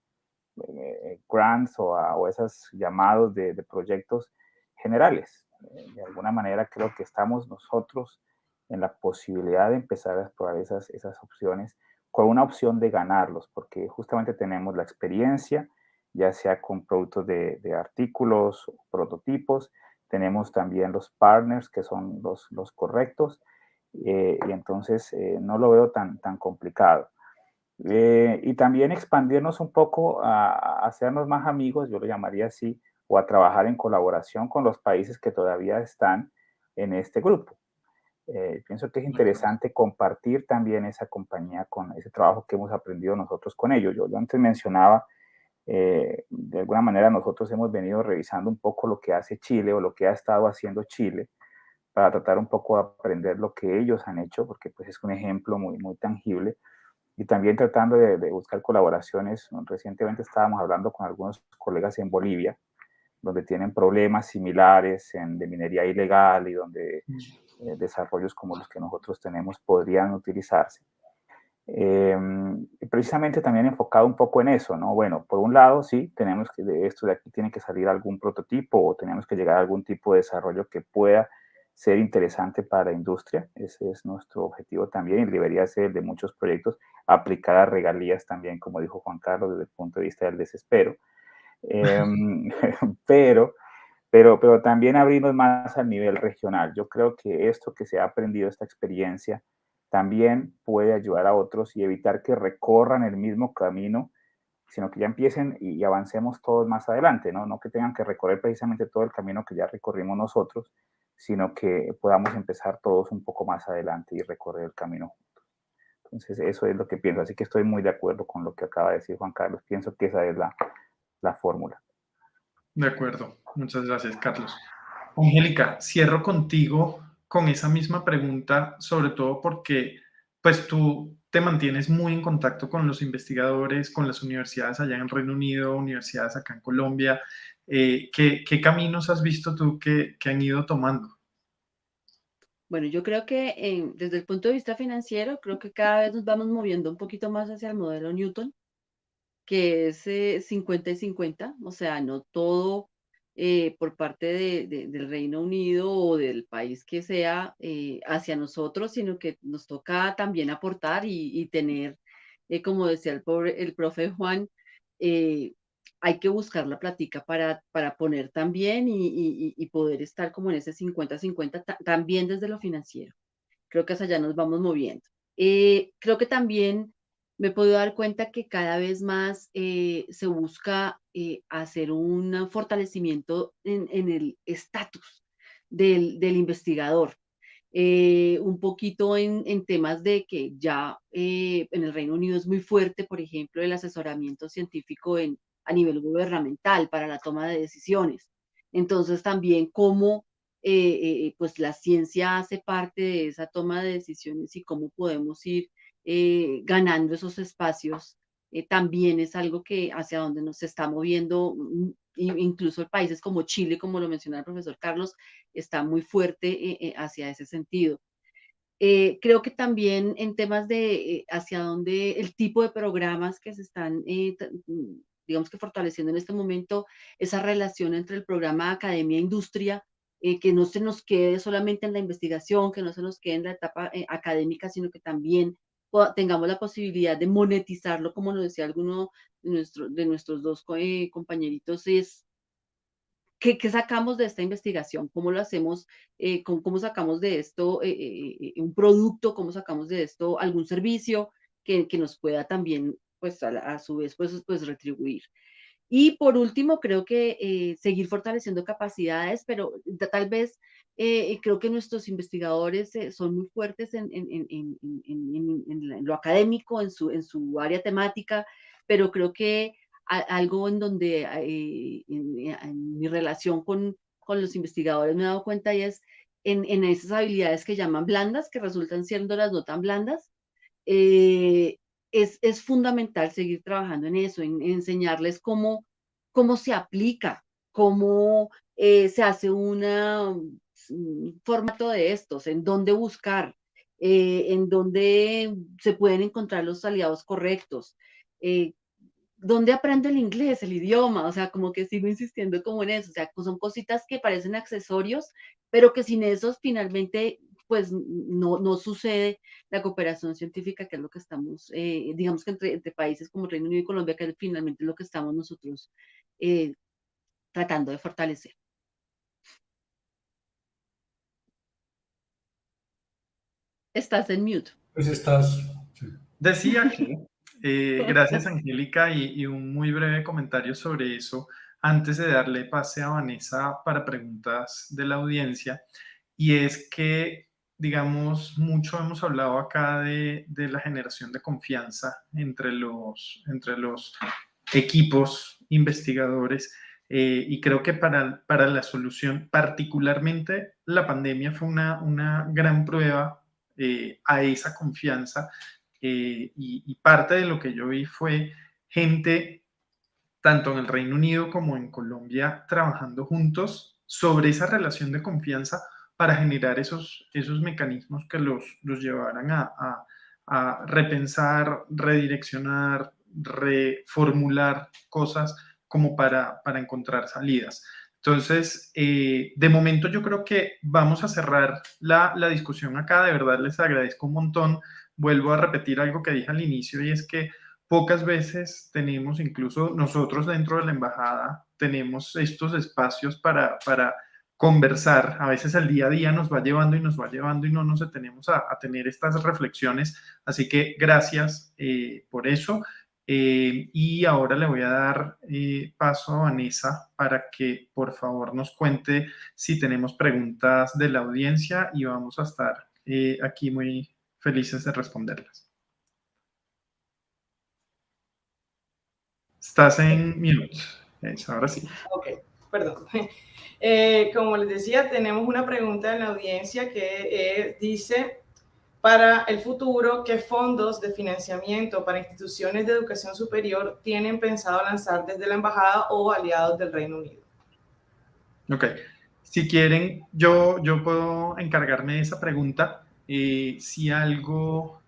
grants o esos llamados de proyectos generales. De alguna manera creo que estamos nosotros en la posibilidad de empezar a explorar esas opciones con una opción de ganarlos, porque justamente tenemos la experiencia, ya sea con productos de artículos, prototipos, tenemos también los partners que son los correctos, y entonces no lo veo tan complicado. Y también expandirnos un poco a hacernos más amigos, yo lo llamaría así, o a trabajar en colaboración con los países que todavía están en este grupo. Pienso que es interesante compartir también esa compañía con ese trabajo que hemos aprendido nosotros con ellos. Yo antes mencionaba, de alguna manera nosotros hemos venido revisando un poco lo que hace Chile o lo que ha estado haciendo Chile para tratar un poco de aprender lo que ellos han hecho, porque pues es un ejemplo muy, muy tangible. Y también tratando de buscar colaboraciones. Recientemente estábamos hablando con algunos colegas en Bolivia, donde tienen problemas similares de minería ilegal y donde desarrollos como los que nosotros tenemos podrían utilizarse. Precisamente también enfocado un poco en eso, ¿no? Bueno, por un lado, sí, tenemos que de esto de aquí tiene que salir algún prototipo o tenemos que llegar a algún tipo de desarrollo que pueda ser interesante para la industria. Ese es nuestro objetivo también y debería ser el de muchos proyectos, aplicar a regalías también, como dijo Juan Carlos, desde el punto de vista del desespero. Em, pero, pero también abrirnos más al nivel regional. Yo creo que esto que se ha aprendido, esta experiencia, también puede ayudar a otros y evitar que recorran el mismo camino, sino que ya empiecen y avancemos todos más adelante, ¿no? No que tengan que recorrer precisamente todo el camino que ya recorrimos nosotros, sino que podamos empezar todos un poco más adelante y recorrer el camino juntos. Entonces, eso es lo que pienso. Así que estoy muy de acuerdo con lo que acaba de decir Juan Carlos. Pienso que esa es la fórmula. De acuerdo. Muchas gracias, Carlos. Angélica, cierro contigo con esa misma pregunta, sobre todo porque pues tú te mantienes muy en contacto con los investigadores, con las universidades allá en Reino Unido, universidades acá en Colombia. ¿Qué caminos has visto tú que han ido tomando? Bueno, yo creo que desde el punto de vista financiero, creo que cada vez nos vamos moviendo un poquito más hacia el modelo Newton, que es 50 y 50, o sea, no todo por parte del Reino Unido o del país que sea hacia nosotros, sino que nos toca también aportar y tener, como decía el profe Juan, eh, hay que buscar la plática para poner también y poder estar como en ese 50-50 también desde lo financiero. Creo que hacia allá nos vamos moviendo. Creo que también me he podido dar cuenta que cada vez más se busca hacer un fortalecimiento en el estatus del investigador. Un poquito en temas de que ya en el Reino Unido es muy fuerte, por ejemplo, el asesoramiento científico a nivel gubernamental para la toma de decisiones. Entonces, también cómo pues la ciencia hace parte de esa toma de decisiones y cómo podemos ir ganando esos espacios, también es algo que hacia donde nos está moviendo, incluso países como Chile, como lo mencionaba el profesor Carlos, está muy fuerte hacia ese sentido. Creo que también en temas de hacia dónde el tipo de programas que se están, digamos que fortaleciendo en este momento, esa relación entre el programa academia-industria, que no se nos quede solamente en la investigación, que no se nos quede en la etapa académica, sino que también tengamos la posibilidad de monetizarlo, como lo decía alguno de nuestros dos compañeritos, es ¿qué sacamos de esta investigación? ¿Cómo lo hacemos? ¿Cómo sacamos de esto un producto? ¿Cómo sacamos de esto algún servicio que nos pueda también, pues, a su vez, pues, retribuir? Y por último, creo que seguir fortaleciendo capacidades, pero tal vez creo que nuestros investigadores son muy fuertes en lo académico, en su área temática, pero creo que algo en donde en mi relación con los investigadores me he dado cuenta y es en esas habilidades que llaman blandas, que resultan siendo las no tan blandas. eh, es fundamental seguir trabajando en eso, en enseñarles cómo se aplica, cómo se hace un formato de estos, en dónde buscar, en dónde se pueden encontrar los aliados correctos, eh, dónde aprende el inglés, el idioma, o sea, como que sigo insistiendo como en eso, o sea, pues son cositas que parecen accesorios, pero que sin esos finalmente pues no sucede la cooperación científica, que es lo que estamos, digamos que entre países como Reino Unido y Colombia, que finalmente es lo que estamos nosotros eh, tratando de fortalecer. Estás en mute. Pues estás... Sí. Decía que, gracias Angélica, y un muy breve comentario sobre eso, antes de darle pase a Vanessa para preguntas de la audiencia, y es que, digamos, mucho hemos hablado acá de la generación de confianza entre los equipos investigadores, y creo que para la solución, particularmente la pandemia fue una gran prueba a esa confianza, y parte de lo que yo vi fue gente, tanto en el Reino Unido como en Colombia, trabajando juntos sobre esa relación de confianza para generar esos mecanismos que los llevaran a repensar, redireccionar, reformular cosas como para encontrar salidas. Entonces, de momento yo creo que vamos a cerrar la discusión acá. De verdad les agradezco un montón. Vuelvo a repetir algo que dije al inicio y es que pocas veces tenemos, incluso nosotros dentro de la embajada, tenemos estos espacios para conversar. A veces el día a día nos va llevando y no nos detenemos a tener estas reflexiones. Así que gracias por eso. Y ahora le voy a dar paso a Vanessa para que por favor nos cuente si tenemos preguntas de la audiencia y vamos a estar aquí muy felices de responderlas. Estás en mute. Ahora sí. Ok, perdón. Como les decía, tenemos una pregunta en la audiencia que dice, para el futuro, ¿qué fondos de financiamiento para instituciones de educación superior tienen pensado lanzar desde la embajada o aliados del Reino Unido? Ok, si quieren, yo puedo encargarme de esa pregunta. Si algo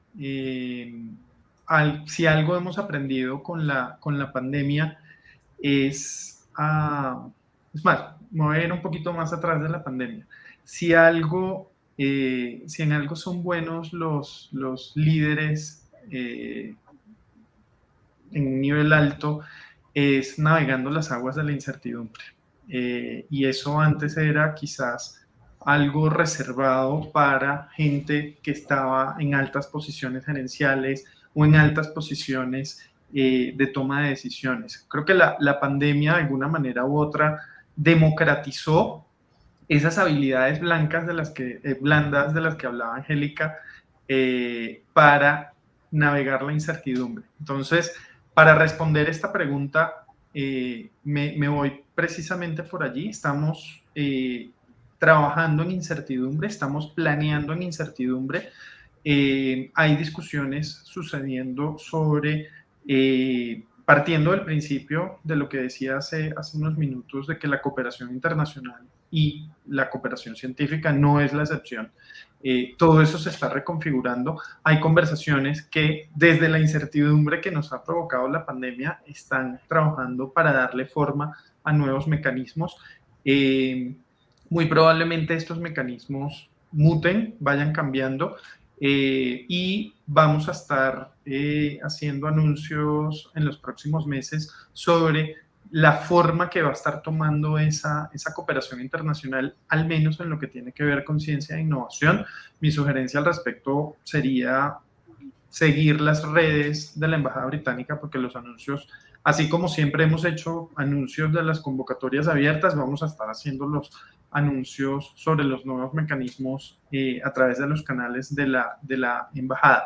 hemos aprendido con la pandemia es más, me voy a ir un poquito más atrás de la pandemia. Si en algo son buenos los líderes en un nivel alto, es navegando las aguas de la incertidumbre. Y eso antes era quizás algo reservado para gente que estaba en altas posiciones gerenciales o en altas posiciones de toma de decisiones. Creo que la pandemia de alguna manera u otra democratizó esas habilidades blandas de las que hablaba Angélica para navegar la incertidumbre. Entonces, para responder esta pregunta, me voy precisamente por allí. Estamos trabajando en incertidumbre, estamos planeando en incertidumbre. Hay discusiones sucediendo sobre, partiendo del principio de lo que decía hace unos minutos, de que la cooperación internacional y la cooperación científica no es la excepción. Todo eso se está reconfigurando. Hay conversaciones que desde la incertidumbre que nos ha provocado la pandemia están trabajando para darle forma a nuevos mecanismos. Muy probablemente estos mecanismos muten, vayan cambiando y vamos a estar haciendo anuncios en los próximos meses sobre la forma que va a estar tomando esa cooperación internacional, al menos en lo que tiene que ver con ciencia e innovación. Mi sugerencia al respecto sería seguir las redes de la Embajada Británica, porque los anuncios, así como siempre hemos hecho anuncios de las convocatorias abiertas, vamos a estar haciendo los anuncios sobre los nuevos mecanismos a través de los canales de la Embajada.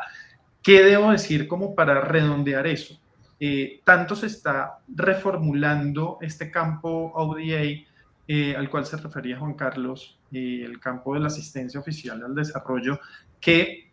¿Qué debo decir como para redondear eso? Tanto se está reformulando este campo ODA al cual se refería Juan Carlos, el campo de la asistencia oficial al desarrollo, que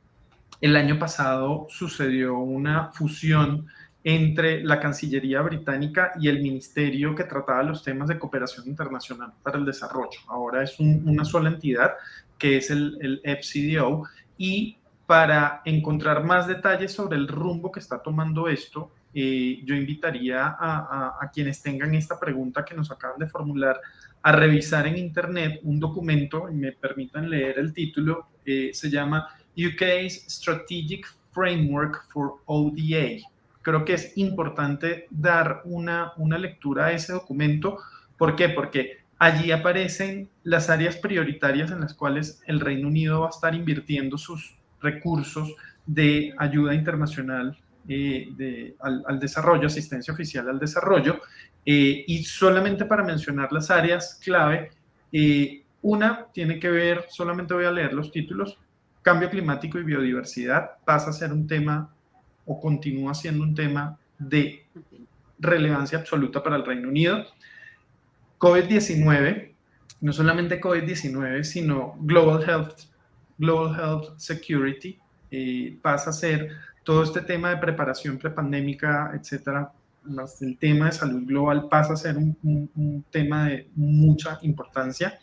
el año pasado sucedió una fusión entre la Cancillería británica y el ministerio que trataba los temas de cooperación internacional para el desarrollo. Ahora es una sola entidad, que es el FCDO, y para encontrar más detalles sobre el rumbo que está tomando esto, yo invitaría a quienes tengan esta pregunta que nos acaban de formular a revisar en internet un documento, y me permitan leer el título, se llama UK's Strategic Framework for ODA. Creo que es importante dar una lectura a ese documento. ¿Por qué? Porque allí aparecen las áreas prioritarias en las cuales el Reino Unido va a estar invirtiendo sus recursos de ayuda internacional al desarrollo, asistencia oficial al desarrollo. Y solamente para mencionar las áreas clave, una tiene que ver, solamente voy a leer los títulos: cambio climático y biodiversidad pasa a ser un tema, o continúa siendo un tema de relevancia absoluta para el Reino Unido. COVID-19, no solamente COVID-19, sino Global Health Security, pasa a ser todo este tema de preparación prepandémica, etcétera. El tema de salud global pasa a ser un tema de mucha importancia.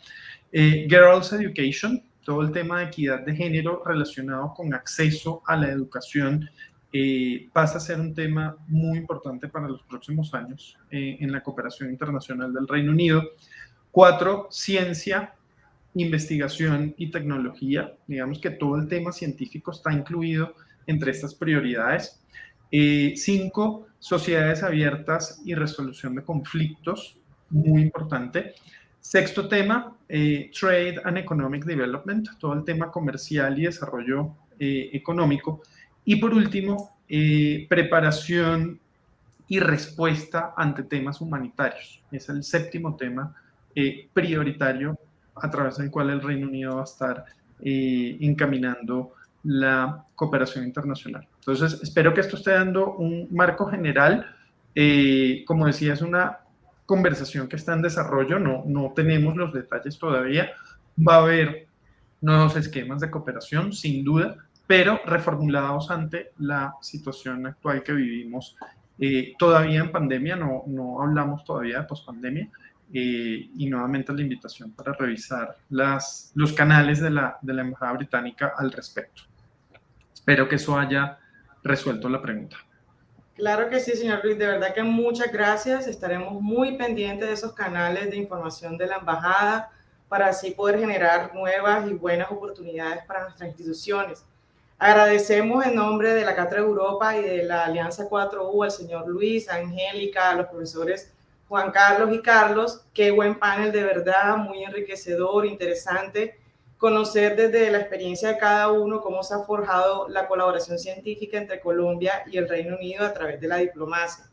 Girls Education, todo el tema de equidad de género relacionado con acceso a la educación, pasa a ser un tema muy importante para los próximos años en la cooperación internacional del Reino Unido. 4, ciencia, investigación y tecnología. Digamos que todo el tema científico está incluido entre estas prioridades. 5, sociedades abiertas y resolución de conflictos, muy importante. 6º tema, Trade and Economic Development, todo el tema comercial y desarrollo económico. Y por último, preparación y respuesta ante temas humanitarios. Es el 7º tema prioritario a través del cual el Reino Unido va a estar encaminando la cooperación internacional. Entonces, espero que esto esté dando un marco general. Como decía, es una conversación que está en desarrollo, no tenemos los detalles todavía. Va a haber nuevos esquemas de cooperación, sin duda, pero reformulados ante la situación actual que vivimos. Todavía en pandemia, no hablamos todavía de pospandemia, y nuevamente la invitación para revisar los canales de la Embajada Británica al respecto. Espero que eso haya resuelto la pregunta. Claro que sí, señor Luis, de verdad que muchas gracias. Estaremos muy pendientes de esos canales de información de la embajada para así poder generar nuevas y buenas oportunidades para nuestras instituciones. Agradecemos en nombre de la Cátedra Europa y de la Alianza 4U al señor Luis, a Angélica, a los profesores Juan Carlos y Carlos. Qué buen panel, de verdad, muy enriquecedor, interesante. Conocer desde la experiencia de cada uno cómo se ha forjado la colaboración científica entre Colombia y el Reino Unido a través de la diplomacia.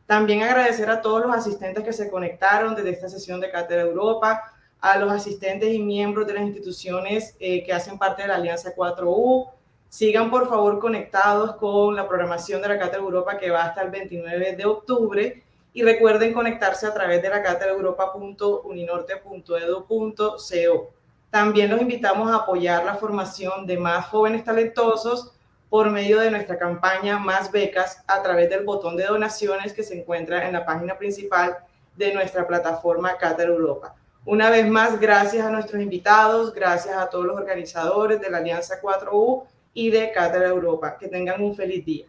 También agradecer a todos los asistentes que se conectaron desde esta sesión de Cátedra Europa, a los asistentes y miembros de las instituciones que hacen parte de la Alianza 4U. Sigan por favor conectados con la programación de la Cátedra Europa que va hasta el 29 de octubre y recuerden conectarse a través de la catedraeuropa.uninorte.edu.co. También los invitamos a apoyar la formación de más jóvenes talentosos por medio de nuestra campaña Más Becas a través del botón de donaciones que se encuentra en la página principal de nuestra plataforma Cátedra Europa. Una vez más, gracias a nuestros invitados, gracias a todos los organizadores de la Alianza 4U y de Cátedra Europa. Que tengan un feliz día.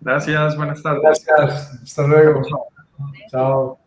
Gracias, buenas tardes. Gracias, hasta luego. Chao.